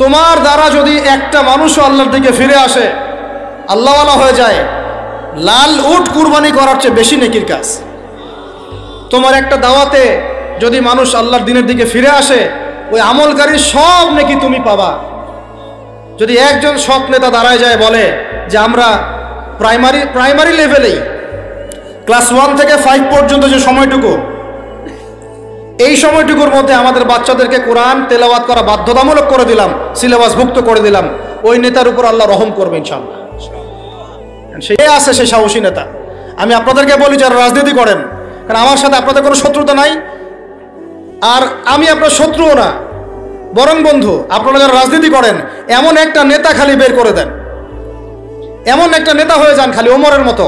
তোমার দ্বারা যদি একটা মানুষও আল্লাহর দিকে ফিরে আসে, আল্লাহওয়ালা হয়ে যায়, লাল উট কুরবানি করার চেয়ে বেশি নেকির কাজ। তোমার একটা দাওয়াতে যদি মানুষ আল্লাহর দিনের দিকে ফিরে আসে, ওই আমলকারীর সব নেকি তুমি পাবা। যদি একজন সৎ নেতা দাঁড়ায় যায় বলে যে আমরা প্রাইমারি লেভেলেই ক্লাস 1 থেকে 5 পর্যন্ত যে সময়টুকু, এই সময়টুকুর মধ্যে আমাদের বাচ্চাদেরকে কোরআন তেলাওয়াত করা বাধ্যতামূলক করে দিলাম, সিলেবাসভুক্ত করে দিলাম, ওই নেতার উপর আল্লাহ রহম করবে ইনশাআল্লাহ। সে আছে, সে সাহসী নেতা। আমি আপনাদেরকে বলি যারা রাজনীতি করেন, কারণ আমার সাথে আপনাদের কোনো শত্রুতা নাই, আর আমি আপনার শত্রুও না, বরং বন্ধু। আপনারা যারা রাজনীতি করেন, এমন একটা নেতা খালি বের করে দেন, এমন একটা নেতা হয়ে যান খালি ওমরের মতো।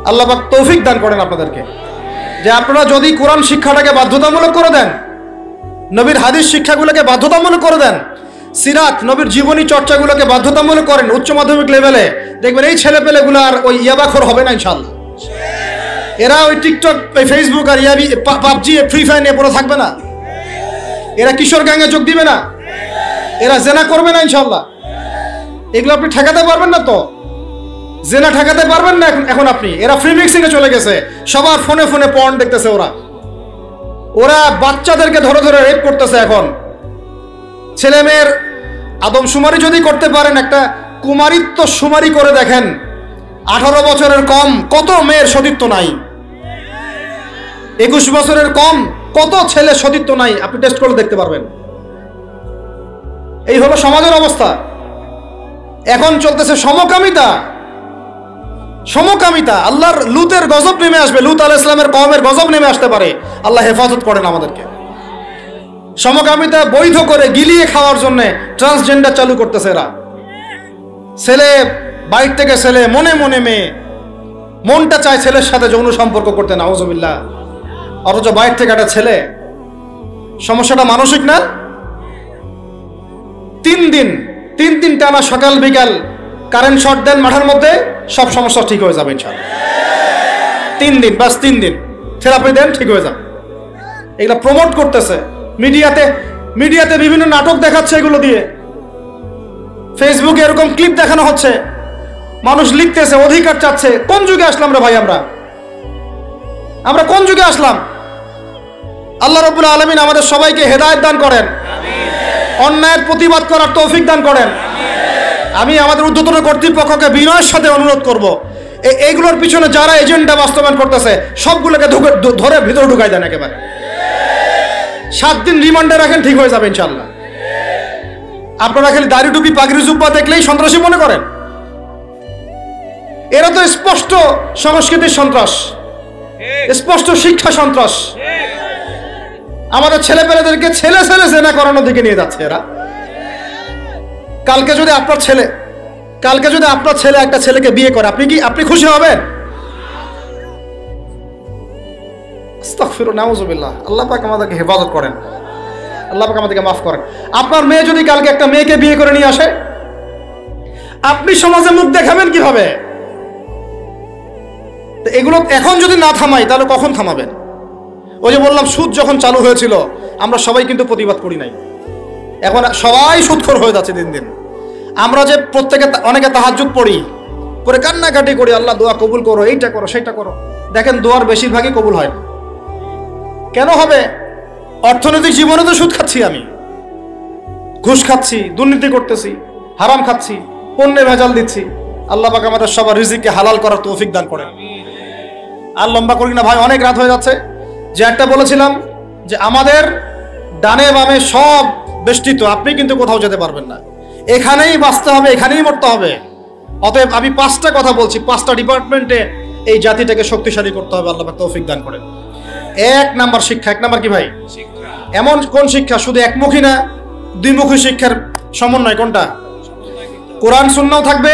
আল্লাহ পাক তৌফিক দান করেন আপনাদেরকে, যে আপনারা যদি কোরআন শিক্ষাটাকে বাধ্যতামূলক করে দেন, নবীর হাদিস শিক্ষাগুলোকে বাধ্যতামূলক করে দেন, সিরাত নবীর জীবনী চর্চাগুলোকে বাধ্যতামূলক করেন উচ্চ মাধ্যমিক লেভেলে, দেখবেন এই ছেলেপেলেগুলো আর ওই ইয়াবাখোর হবে না ইনশাআল্লাহ। এরা ওই টিকটক, ফেসবুক আর পাবজি, ফ্রি ফায়ার নিয়ে পড়ে থাকবে না। এরা কিশোর গ্যাংয়ে যোগ দিবে না, এরা জেনা করবে না ইনশাআল্লাহ। এগুলো আপনি ঠেকাতে পারবেন না তো, জেনা ঠেকাতে পারবেন না এখন আপনি। এরা ফ্রি মিক্সিং এ চলে গেছে, সবার ফোনে ফোনে পর্ন দেখতেছে। ওরা বাচ্চাদেরকে ধরে ধরে রেপ করতেছে। এখন ছেলে মেয়ের আদমশুমারি যদি করতে পারেন, একটা কুমারিত্ব শুমারি করে দেখেন, 18 বছরের কম কত মেয়ের সতীত্ব নাই, 21 বছরের কম কত ছেলে সতীত্ব নাই, আপনি টেস্ট করে দেখতে পারবেন। এই হলো সমাজের অবস্থা। এখন চলতেছে সমকামিতা। আল্লাহর লুতের গজব নেমে আসবে, লুত আলাইহিস সালামের কওমের গজব নেমে আসতে পারে। আল্লাহ হেফাজত করেন আমাদেরকে। সমকামিতা বৈধ করে গিলিয়ে খাওয়ার জন্য ট্রান্সজেন্ডার চালু করতেছে এরা। ছেলে বাইর থেকে ছেলে, মনে মনে মেয়ে, মনটা চায় ছেলের সাথে যৌন সম্পর্ক করতে, নাউজুবিল্লাহ, অথচ বাইর থেকে একটা ছেলে। সমস্যাটা মানসিক না? 3 দিন টানা সকাল বিকাল কারেন্ট শর্ট দেন মাঠের মধ্যে, সব সমস্যা ঠিক হয়ে যাবে ইনশাআল্লাহ। 3 দিন, বাস 3 দিন থেরাপি দেন, ঠিক হয়ে যাবে। এগুলো প্রমোট করতেছে মিডিয়াতে বিভিন্ন নাটক দেখাচ্ছে, এগুলো দিয়ে ফেসবুকে এরকম ক্লিপ দেখানো হচ্ছে, মানুষ লিখতেছে, অধিকার চাচ্ছে। কোন যুগে আসলাম রে ভাই? আমরা কোন যুগে আসলাম? আল্লাহ রাব্বুল আলামিন আমাদের সবাইকে হেদায়েত দান করেন, অন্যায়ের প্রতিবাদ করার তৌফিক দান করেন। আমি আমাদের ঊর্ধ্বতন কর্তৃপক্ষকে বিনয়ের সাথে অনুরোধ করব, এইগুলোর পিছনে যারা এজেন্ডা বাস্তবায়ন করতেছে সবগুলোকে ধরে ভিতরে ঢুকাই দেন একেবারে। 7 দিন রিমান্ডে রাখেন, ঠিক হয়ে যাবে ইনশাআল্লাহ। আপনারা খালি দাড়ি টুপি পাগড়ি জুব্বা দেখলেই সন্ত্রাসী মনে করেন? এরা তো স্পষ্ট সংস্কৃতির সন্ত্রাস, স্পষ্ট শিক্ষা সন্ত্রাস। আমাদের ছেলেপেলেদেরকে ছেলে জেনা করানোর দিকে নিয়ে যাচ্ছে এরা। কালকে যদি আপনার ছেলে একটা ছেলেকে বিয়ে করে, আপনি খুশি হবেন? আস্তাগফিরুল্লাহ, নাউযুবিল্লাহ। আল্লাহ পাক আমাদেরকে হেফাজত করেন, আল্লাহ পাক আমাদেরকে মাফ করেন। আপনার মেয়ে যদি কালকে একটা মেয়েকে বিয়ে করে নিয়ে আসে, আপনি সমাজে মুখ দেখাবেন কিভাবে? এগুলো এখন যদি না থামাই, তাহলে কখন থামাবেন? ওই যে বললাম, সুদ যখন চালু হয়েছিল আমরা সবাই কিন্তু প্রতিবাদ করি নাই। এখন সবাই সুদখোর হয়ে যাচ্ছে দিন দিন। আমরা যে অনেকে তাহাজ্জুদ পড়ি, পরে কান্নাকাটি করি, আল্লাহ দোয়া কবুল করো, এইটা করো সেইটা করো। দেখেন দোয়ার বেশিরভাগই কবুল হয় না। কেন হবে? অর্থনৈতিক জীবনে তো সুদ খাচ্ছি, আমি ঘুষ খাচ্ছি, দুর্নীতি করতেছি, হারাম খাচ্ছি, পণ্যে ভেজাল দিচ্ছি। আল্লাহ পাক আমাদের সবার রিজিককে হালাল করার তৌফিক দান করেন। আর লম্বা করি না ভাই, অনেক রাত হয়ে যাচ্ছে। যে একটা বলেছিলাম যে আমাদের ডানে বামে সব বেষ্টিত, আপনি কিন্তু কোথাও যেতে পারবেন না, এখানেই বাঁচতে হবে, এখানেই মরতে হবে। অতএব আমি 5টা কথা বলছি, 5টা ডিপার্টমেন্টে এই জাতিটাকে শক্তিশালী করতে হবে। আল্লাহ পাক তৌফিক দান করেন। 1 নাম্বার শিক্ষা। 1 নাম্বার কি ভাই? এমন কোন শিক্ষা? শুধু একমুখী না, 2মুখী শিক্ষার সমন্বয়। কোনটা? কোরআন সুন্নাহও থাকবে,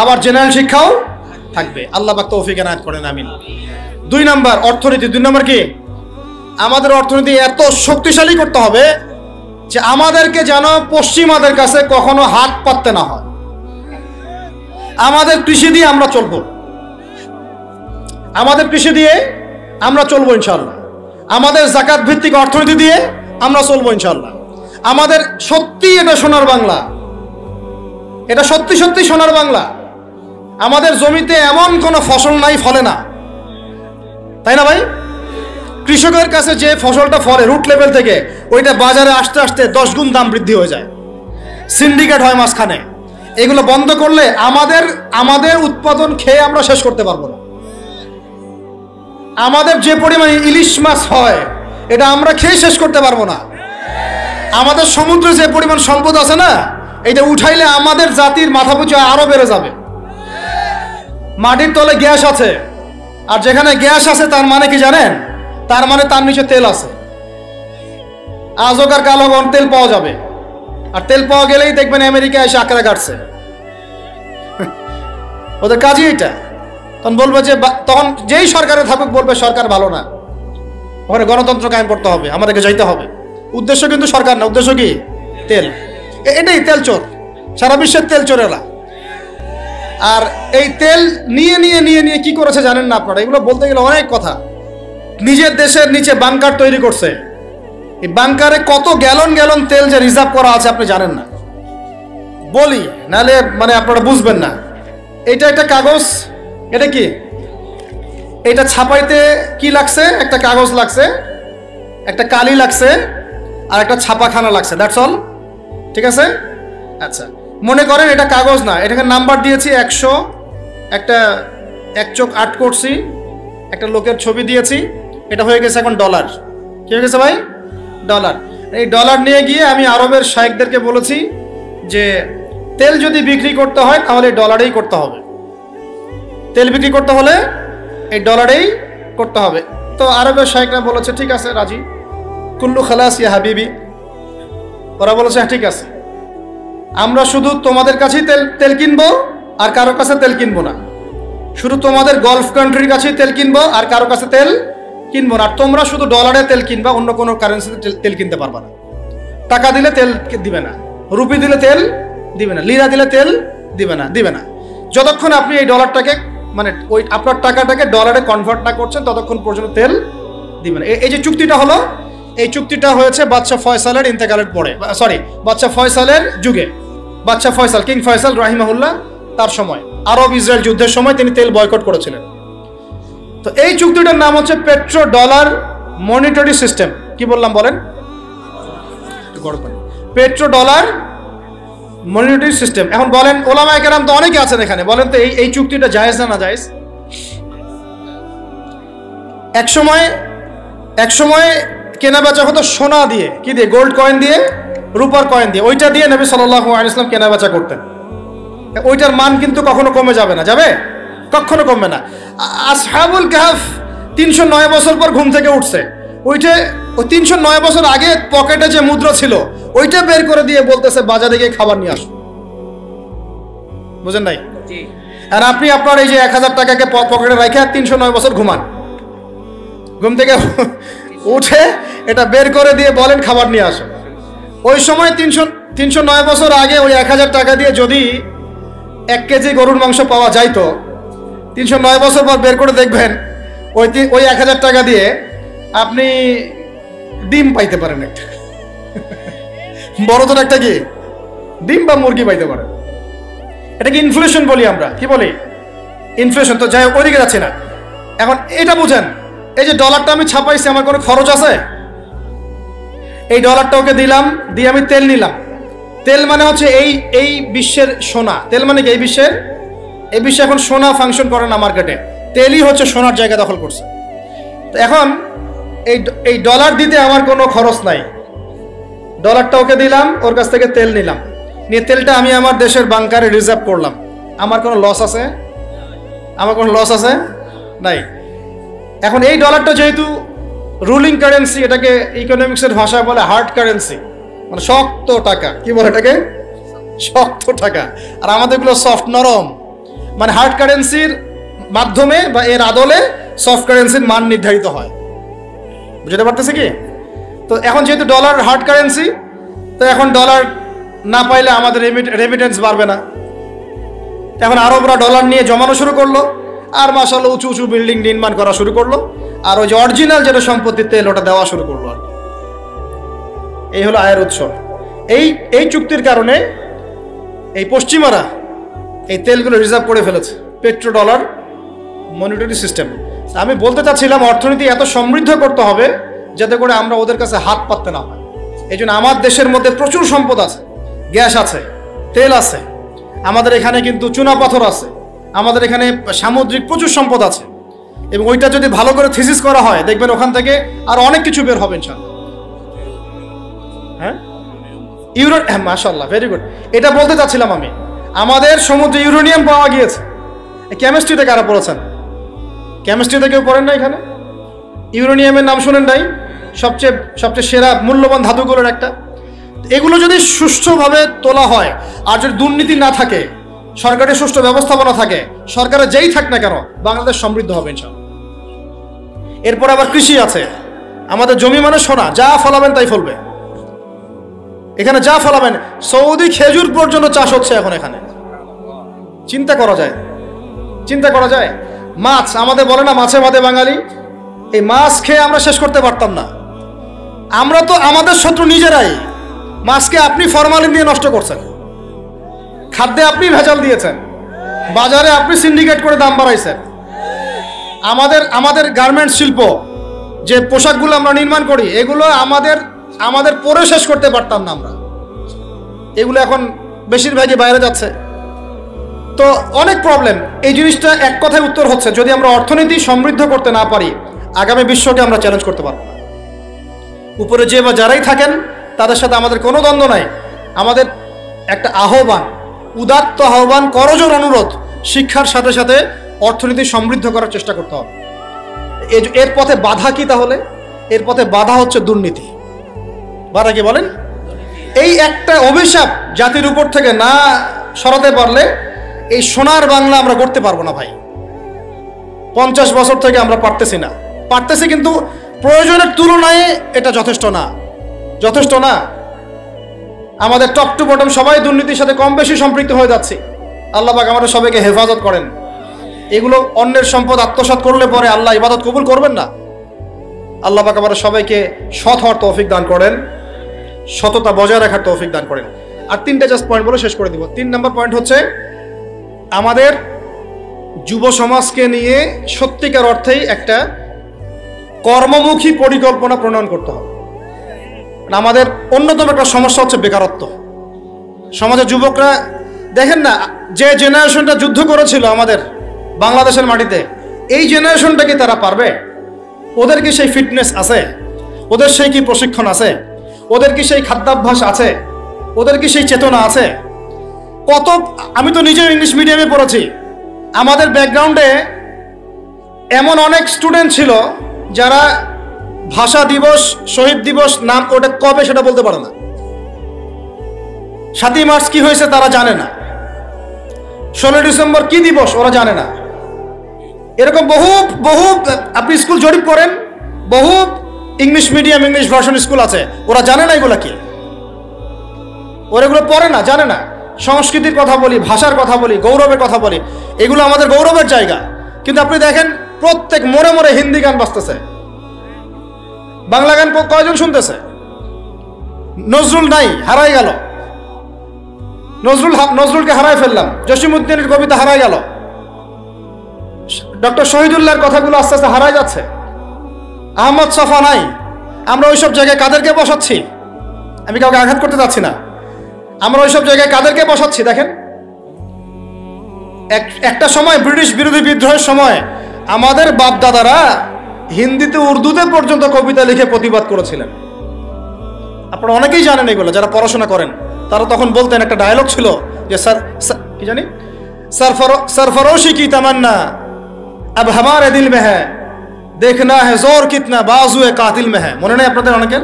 আবার জেনারেল শিক্ষাও থাকবে। আল্লাহ পাক তৌফিক এনায়েত করেন, আমিন। 2 নাম্বার অর্থনীতি। 2 নাম্বার কি? আমাদের অর্থনীতি এত শক্তিশালী করতে হবে যে আমাদেরকে যেন পশ্চিমাদের কাছে কখনো হাত পাততে না হয়। আমাদের কৃষি দিয়ে আমরা চলবো, ইনশাআল্লাহ। আমাদের যাকাত ভিত্তিক অর্থনীতি দিয়ে আমরা চলবো ইনশাআল্লাহ। আমাদের সত্যি এটা সোনার বাংলা, এটা সত্যি সত্যি সোনার বাংলা। আমাদের জমিতে এমন কোনো ফসল নাই ফলে না, তাই না ভাই? কৃষকের কাছে যে ফসলটা ফলে রুট লেভেল থেকে, ওইটা বাজারে আসতে আসতে 10 গুণ দাম বৃদ্ধি হয়ে যায়, সিন্ডিকেট হয় মাঝখানে। এগুলো বন্ধ করলে আমাদের উৎপাদন খেয়ে আমরা শেষ করতে পারবো না। আমাদের যে পরিমাণে ইলিশ মাছ হয় এটা আমরা খেয়ে শেষ করতে পারবো না। আমাদের সমুদ্রে যে পরিমাণ সম্পদ আছে না, এটা উঠাইলে আমাদের জাতির মাথা পিছু আরো বেড়ে যাবে। মাটির তলে গ্যাস আছে, আর যেখানে গ্যাস আছে তার মানে কি জানেন? তার মানে তার নিচে তেল আছে। আজকার কালো তেল পাওয়া যাবে, আর তেল পাওয়া গেলেই দেখবেন আমেরিকা এসে আঁকড়া কাটছে। ওদের কাজই এটা। তখন বলবে যে, তখন যেই সরকারে থাকুক বলবে সরকার ভালো না, ওখানে গণতন্ত্র কায়েম করতে হবে, আমাদেরকে যাইতে হবে। উদ্দেশ্য কিন্তু সরকার না, উদ্দেশ্য কি? তেল। এটাই তেল চোর, সারা বিশ্বের তেল চোরেরা। আর এই তেল নিয়ে নিয়ে নিয়ে নিয়ে কি করেছে জানেন না আপনারা? এগুলো বলতে গেলে অনেক কথা। নিজের দেশের নিচে বাংকার তৈরি করছে, এই বাংকারে কত গ্যালন গ্যালন তেল যে রিজার্ভ করা আছে আপনি জানেন না। বলি নাহলে মানে আপনারা বুঝবেন না। এটা একটা কাগজ, এটা কি? এটা ছাপাইতে কি লাগছে? একটা কাগজ লাগছে, একটা কালি লাগছে, আর একটা ছাপাখানা লাগছে, দ্যাটস অল। ঠিক আছে? আচ্ছা, মনে করেন এটা কাগজ না, এটাকে নাম্বার দিয়েছি 100, একটা 1 চোখ 8 করছি, একটা লোকের ছবি দিয়েছি, এটা হয়ে গেছে এখন ডলার। কি হয়ে গেছে ভাই? ডলার। এই ডলার নিয়ে গিয়ে আমি আরবের শায়েখদেরকে বলেছি যে তেল যদি বিক্রি করতে হয় তাহলে ডলারেই করতে হবে, তেল বিক্রি করতে হলে এই ডলারেই করতে হবে। তো আরবের শায়েখরা বলেছে ঠিক আছে, রাজি। কুল্লু খালাস ইয়া হাবিবি, ওরা বলেছে হ্যাঁ ঠিক আছে, আমরা শুধু তোমাদের কাছেই তেল কিনবো, আর কারো কাছে তেল কিনবো না। শুধু তোমাদের গালফ কান্ট্রির কাছেই তেল কিনবো, আর কারো কাছে তেল কিনবো না। আর তোমরা শুধু ডলারে তেল কিনবা, অন্য কোনো কারেন্সিতে তেল কিনতে পারবা না। টাকা দিলে তেল দিবে না, রুপি দিলে তেল দিবে না, লিরা দিলে তেল দিবে না। যতক্ষণ আপনি এই ডলারটাকে মানে ওই আপনার টাকাটাকে ডলারে কনভার্ট না করছেন ততক্ষণ পর্যন্ত তেল দিবে না। এই যে চুক্তিটা হলো, এই চুক্তিটা হয়েছে বাদশাহ ফয়সালের ইন্তেকালের পরে, সরি বাদশাহ ফয়সালের যুগে। বাদশাহ ফয়সাল, কিং ফয়সাল রাহিমাহুল্লাহ, তার সময় আরব ইসরায়েল যুদ্ধের সময় তিনি তেল বয়কট করেছিলেন। তো এই চুক্তিটার নাম হচ্ছে পেট্রো ডলার মনিটরি সিস্টেম। কি বললাম বলেন? Petro dollar monetary system. এখন বলেন, ওলামায়ে কেরাম তো অনেকে আছেন এখানে, বলেন তো এই চুক্তিটা জায়েজ না না জায়েজ? এক সময় কেনা বেচা হতো সোনা দিয়ে, কি দিয়ে? গোল্ড কয়েন দিয়ে, রূপার কয়েন দিয়ে। ওইটা দিয়ে নবী সাল্লাল্লাহু আলাইহি ওয়াসাল্লাম কেনা বেচা করতেন। ওইটার মান কিন্তু কখনো কমে যাবে না, যাবে? কখনো কমবে না। আসহাবুল কাহফ 309 বছর পর ঘুম থেকে উঠছে, ওই 309 বছর আগে পকেটে যে মুদ্রা ছিল ওইটা বের করে দিয়ে বলতেছে বাজারে গিয়ে খাবার নিয়ে আসো। বুঝেন নাই? আর আপনি আপনার এই যে 1000 টাকাকে পকেটে রেখে 309 বছর ঘুমান, ঘুম থেকে উঠে এটা বের করে দিয়ে বলেন খাবার নিয়ে আসো। ওই সময় 309 বছর আগে ওই 1000 টাকা দিয়ে যদি 1 কেজি গরুর মাংস পাওয়া যাইতো, 309 বছর পর বের করে দেখবেন ওই 1000 টাকা দিয়ে আপনি ডিম পাইতে পারেন, একটা বড় ধর একটা কি ডিম বা মুরগি পাইতে পারেন। এটাকে ইনফ্লেশন বলি আমরা। কি বলি? ইনফ্লেশন। তো যাই হোক, ওইদিকে যাচ্ছি না। এখন এটা বুঝেন, এই যে ডলারটা আমি ছাপাইছি, আমার কোনো খরচ আছে? এই ডলারটা ওকে দিলাম, দিয়ে আমি তেল নিলাম। তেল মানে হচ্ছে এই বিশ্বের সোনা। তেল মানে কি? এই বিশ্বে এখন সোনা ফাংশন করে না মার্কেটে, তেলই হচ্ছে সোনার জায়গা দখল করছে। তো এখন এই ডলার দিতে আমার কোনো খরচ নাই, ডলারটা ওকে দিলাম, ওর কাছ থেকে তেল নিলাম, নিয়ে তেলটা আমি আমার দেশের বাংকারে রিজার্ভ করলাম। আমার কোনো লস আছে? আমার কোনো লস আছে? নাই। এখন এই ডলারটা যেহেতু রুলিং কারেন্সি, এটাকে ইকোনমিক্সের ভাষায় বলে হার্ড কারেন্সি, মানে শক্ত টাকা। কি বলে এটাকে? শক্ত টাকা। আর আমাদেরগুলো সফট, নরম। মানে হার্ড কারেন্সির মাধ্যমে বা এর আদলে সফট কারেন্সির মান নির্ধারিত হয়। বুঝতে পারতেছে কি? তো এখন যেহেতু ডলার হার্ড কারেন্সি, তো এখন ডলার না পাইলে আমাদের রেমিটেন্স বাড়বে না। এখন আরবরা ডলার নিয়ে জমানো শুরু করলো, আর মাশাআল্লাহ উঁচু উঁচু বিল্ডিং নির্মাণ করা শুরু করলো, আর ওই যে অরিজিনাল যেটা সম্পত্তি তেল ওটা দেওয়া শুরু করলো। আর এই হলো আয়ের উৎস। এই এই চুক্তির কারণে এই পশ্চিমারা এই তেলগুলো রিজার্ভ করে ফেলেছে, পেট্রো ডলার মনিটরি সিস্টেম। আমি বলতে চাচ্ছিলাম অর্থনীতি এত সমৃদ্ধ করতে হবে যাতে করে আমরা ওদের কাছে হাত পাততে না হয়। এই জন্য আমার দেশের মধ্যে প্রচুর সম্পদ আছে, গ্যাস আছে, তেল আছে, আমাদের এখানে কিন্তু চুনাপাথর আছে, আমাদের এখানে সামুদ্রিক প্রচুর সম্পদ আছে, এবং ওইটা যদি ভালো করে থিসিস করা হয় দেখবেন ওখান থেকে আর অনেক কিছু বের হবে ইনশাআল্লাহ। হ্যাঁ, মাশাআল্লাহ, ভেরি গুড। এটা বলতে চাচ্ছিলাম আমি, আমাদের সমুদ্রে ইউরেনিয়াম পাওয়া গিয়েছে। কেমিস্ট্রিতে কারা পড়েছেন? কেমিস্ট্রিতে কেউ পড়েন না এখানে? ইউরেনিয়ামের নাম শোনেন নাই? সবচেয়ে সেরা মূল্যবান ধাতুগুলোর একটা। এগুলো যদি সুষ্ঠুভাবে তোলা হয় আর যদি দুর্নীতি না থাকে, সরকারের সুষ্ঠু ব্যবস্থাপনা থাকে, সরকারের যেই থাক না কেন, বাংলাদেশ সমৃদ্ধ হবে ইনশাআল্লাহ। এরপর আবার কৃষি আছে, আমাদের জমি মানে সোনা, যা ফলাবেন তাই ফলবে এখানে, যা ফলাবেন। সৌদি খেজুর পর্যন্ত চাষ হচ্ছে এখন এখানে। চিন্তা করা যায়। মাছ, আমাদের বলে না মাছে ভাতে বাঙালি, এই মাছ খেয়ে আমরা শেষ করতে পারতাম না। আমরা তো আমাদের শত্রু নিজেরাই। মাছকে আপনি ফরমালিন দিয়ে নষ্ট করছেন, খাদ্যে আপনি ভেজাল দিয়েছেন, বাজারে আপনি সিন্ডিকেট করে দাম বাড়াইছেন। আমাদের গার্মেন্টস শিল্প, যে পোশাকগুলো আমরা নির্মাণ করি, এগুলো আমাদের পরে শেষ করতে পারতাম না আমরা। এগুলো এখন বেশিরভাগই বাইরে যাচ্ছে, তো অনেক প্রবলেম। এই জিনিসটা এক কথায় উত্তর হচ্ছে, যদি আমরা অর্থনীতি সমৃদ্ধ করতে না পারি, আগামী বিশ্বকে আমরা চ্যালেঞ্জ করতে পারবো না। উপরে যে বা যারাই থাকেন তাদের সাথে আমাদের কোনো দ্বন্দ্ব নাই। আমাদের একটা আহ্বান, উদাত্ত আহ্বান, করজোর অনুরোধ, শিক্ষার সাথে সাথে অর্থনীতি সমৃদ্ধ করার চেষ্টা করতে হবে। এর পথে বাধা কি তাহলে? এর পথে বাধা হচ্ছে দুর্নীতি। বাধা কি বলেন? এই একটা অভিশাপ জাতির উপর থেকে না সরাতে পারলে এই সোনার বাংলা আমরা করতে পারবো না ভাই। 50 বছর থেকে আমরা পারতেছি, কিন্তু প্রয়োজনের তুলনায় এটা যথেষ্ট না। আমাদের টপ টু বটম সবাই দুর্নীতির সাথে কম বেশি সম্পৃক্ত হয়ে যাচ্ছে। আল্লাহ পাক আমাদের সবাইকে হেফাজত করেন। এগুলো অন্যের সম্পদ আত্মসাৎ করলে পরে আল্লাহ ইবাদত কবুল করবেন না। আল্লাহ পাক আমাদের সবাইকে সৎ হওয়ার তৌফিক দান করেন, সততা বজায় রাখার তৌফিক দান করেন। আর 3টা জাস্ট পয়েন্ট বলে শেষ করে দিব। 3 নম্বর পয়েন্ট হচ্ছে, আমাদের যুব সমাজকে নিয়ে সত্যিকার অর্থেই একটা কর্মমুখী পরিকল্পনা প্রণয়ন করতে হবে। আমাদের অন্যতম একটা সমস্যা হচ্ছে বেকারত্ব। সমাজের যুবকরা দেখেন না, যে জেনারেশনটা যুদ্ধ করেছিল আমাদের বাংলাদেশের মাটিতে, এই জেনারেশনটা কি তারা পারবে? ওদের কি সেই ফিটনেস আছে? ওদের সেই কি প্রশিক্ষণ আছে? ওদের কি সেই খাদ্যাভ্যাস আছে? ওদের কি সেই চেতনা আছে? আমি তো নিজে ইংলিশ মিডিয়ামে পড়েছি। আমাদের ব্যাকগ্রাউন্ডে এমন অনেক স্টুডেন্ট ছিল যারা ভাষা দিবস, শহীদ দিবস নাম ওটা কবে সেটা বলতে পারে না, 7ই মার্চ কি হয়েছে তারা জানে না, 16 ডিসেম্বর কি দিবস ওরা জানে না। এরকম বহু আপনি স্কুল জরিপ করেন, বহু English medium, English version school আছে, ওরা জানে না এগুলা কি, ওরা এগুলো পড়ে না, জানে না। সংস্কৃতির কথা বলি, ভাষার কথা বলি, গৌরবের কথা বলি, এগুলো আমাদের গৌরবের জায়গা। কিন্তু আপনি দেখেন প্রত্যেক মোড়ে মোড়ে হিন্দি গান বাজতেছে, বাংলা গান কয়জন শুনতেছে? নজরুল নাই, হারাই গেল। নজরুলকে হারাই ফেললাম, জসিমউদ্দিনের কবিতা হারাই গেল, ডক্টর শহীদুল্লাহর কথাগুলো আস্তে আস্তে হারাই যাচ্ছে। আহমদ সফা নাই। আমরা ওইসব জায়গায় কাদেরকে বসাচ্ছি? আমি কাউকে আঘাত করতে যাচ্ছি না, আমরা ওইসব জায়গায় কাদেরকে বসাচ্ছি দেখেন। একটা সময় ব্রিটিশ বিরোধী বিদ্রোহের সময় আমাদের বাপ দাদারা হিন্দিতে, উর্দুতে পর্যন্ত কবিতা লিখে প্রতিবাদ করেছিলেন। আপনারা অনেকেই জানেন এগুলো, যারা পড়াশোনা করেন তারা তখন বলতেন, একটা ডায়লগ ছিল যে কি জানি, सरफरोशी की तमन्ना अब हमारे दिल में है, देखना है जोर कितना बाजुए कातिल में है। মনে নেই আপনাদের অনেকের?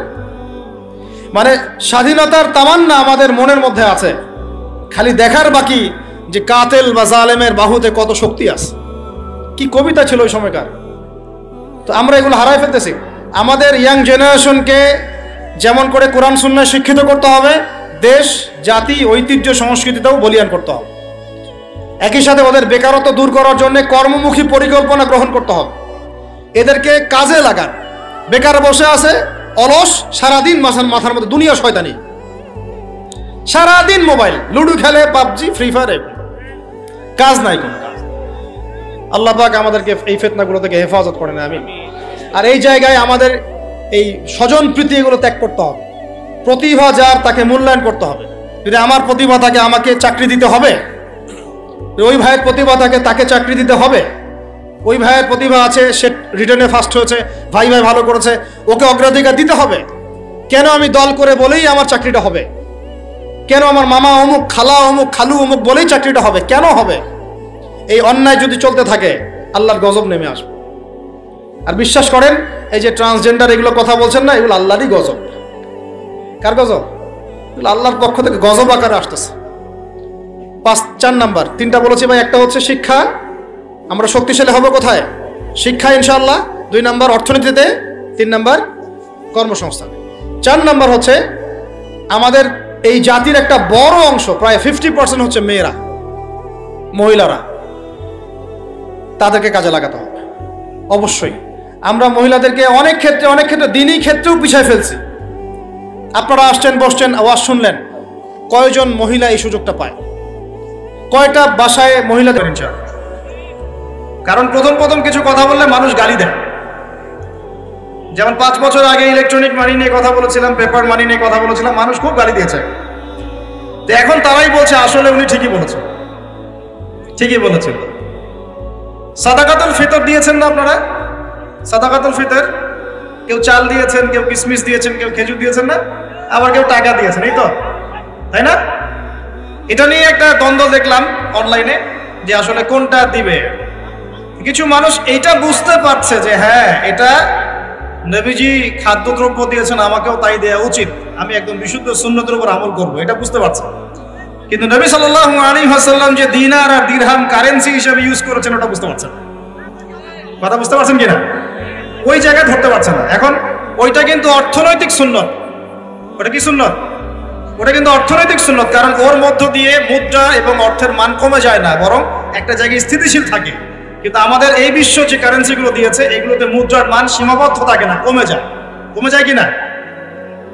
মানে স্বাধীনতার তামান্না আমাদের মনের মধ্যে আছে, খালি দেখার বাকি যে কাতেল বা জালেমের বাহুতে কত শক্তি আছে। কি কবিতা ছিল ওই সময়কার। তো আমরা এগুলো হারাই ফেলতেছি। আমাদের ইয়াং জেনারেশনকে যেমন করে কোরআন সুন্নাহ শিক্ষিত করতে হবে, দেশ, জাতি, ঐতিহ্য, সংস্কৃতিটাও বলিয়ান করতে হবে। একই সাথে ওদের বেকারত্ব দূর করার জন্য কর্মমুখী পরিকল্পনা গ্রহণ করতে হবে। এদেরকে কাজে লাগান। বেকার বসে আছে, অলস, সারাদিন মাথার মধ্যে দুনিয়া শয়তানি, সারাদিন মোবাইল, লুডো খেলে, পাবজি, ফ্রি ফায়ার, কাজ নাই কোন কাজ। আল্লাহ পাক আমাদেরকে এই ফিতনাগুলো থেকে হেফাজত করেন, আমিন। আর এই জায়গায় আমাদের এই স্বজন প্রীতি এগুলো ত্যাগ করতে হবে। প্রতিভা যার তাকে মূল্যায়ন করতে হবে। যদি আমার প্রতিভা থাকে আমাকে চাকরি দিতে হবে, ওই ভাইয়ের প্রতিভা থাকে তাকে চাকরি দিতে হবে। ওই ভাইয়ের প্রতিভা আছে, সে রিটার্নে ফার্স্ট হয়েছে, ভাই ভালো করেছে, ওকে অগ্রাধিকার দিতে হবে। কেন আমি দল করে বলেই আমার চাকরিটা হবে? কেন আমার মামা অমুক, খালা অমুক, খালু অমুক বলেই চাকরিটা হবে? কেন হবে? এই অন্যায় যদি চলতে থাকে আল্লাহর গজব নেমে আসবে। আর বিশ্বাস করেন, এই যে ট্রান্সজেন্ডার এগুলো কথা বলছেন না, এগুলো আল্লাহরই গজব। কার গজব? এগুলো আল্লাহর পক্ষ থেকে গজব আকারে আসতেছে। 4 নাম্বার, 3টা বলেছি ভাই। একটা হচ্ছে শিক্ষা, আমরা শক্তিশালী হব কোথায়? শিক্ষা ইনশাআল্লাহ। 2 নাম্বার অর্থনীতিতে, 3 নাম্বার কর্মসংস্থান। 4 নাম্বার হচ্ছে আমাদের এই জাতির একটা বড় অংশ, প্রায় 50% হচ্ছে মেয়েরা, মহিলারা। তাদেরকে কাজে লাগাতে হবে অবশ্যই। আমরা মহিলাদেরকে অনেক ক্ষেত্রে দিনই ক্ষেত্রেও পিছায় ফেলছি। আপনারা আসছেন, বসছেন, আওয়াজ শুনলেন, কয়জন মহিলা এই সুযোগটা পায়? কয়টা বাসায় মহিলাদের? কারণ প্রথম কিছু কথা বললে মানুষ গালি দেয়। যেমন 5 বছর আগে ইলেকট্রনিক মানি নিয়ে কথা বলেছিলাম, পেপার মানি নিয়ে কথা বলেছিলাম, মানুষ খুব গালি দিয়েছে। তো এখন তারাই বলছে আসলে উনি ঠিকই বলেছেন। সাদাকাতুল ফিতর দিয়েছেন না আপনারা? সাদাকাতুল ফিতর, কেউ চাল দিয়েছেন, কেউ কিশমিশ দিয়েছেন, কেউ খেজুর দিয়েছেন না, আবার কেউ টাকা দিয়েছেন, এই তো, তাই না? এটা নিয়ে একটা দ্বন্দ্ব দেখলাম অনলাইনে, যে আসলে কোনটা দিবে। কিছু মানুষ এইটা বুঝতে পারছে যে হ্যাঁ, এটা নবীজি খাদ্যদ্রব্য দিয়েছেন, আমাকেও তাই দেওয়া উচিত, আমি একদম বিশুদ্ধ সুন্নতের উপর আমল করবো, এটা বুঝতে পারছে। কিন্তু নবী সাল্লাল্লাহু আলাইহি ওয়াসাল্লাম যে দিনার আর দিরহাম কারেন্সি হিসেবে ইউজ করেছেন, ওটা বুঝতে পারছেন। কথা বুঝতে পারছেন কিনা? ওই জায়গায় ধরতে পারছেন না। এখন ওইটা কিন্তু অর্থনৈতিক সুন্নত। ওটা কি সুন্নত? ওটা কিন্তু অর্থনৈতিক সুন্নত। কারণ ওর মধ্য দিয়ে মুদ্রা এবং অর্থের মান কমে যায় না, বরং একটা জায়গায় স্থিতিশীল থাকে। কিন্তু আমাদের এই বিশ্ব যে কারেন্সিগুলো দিয়েছে, এগুলোতে মুদ্রার মান সীমাবদ্ধ থাকে না, কমে যায় কিনা?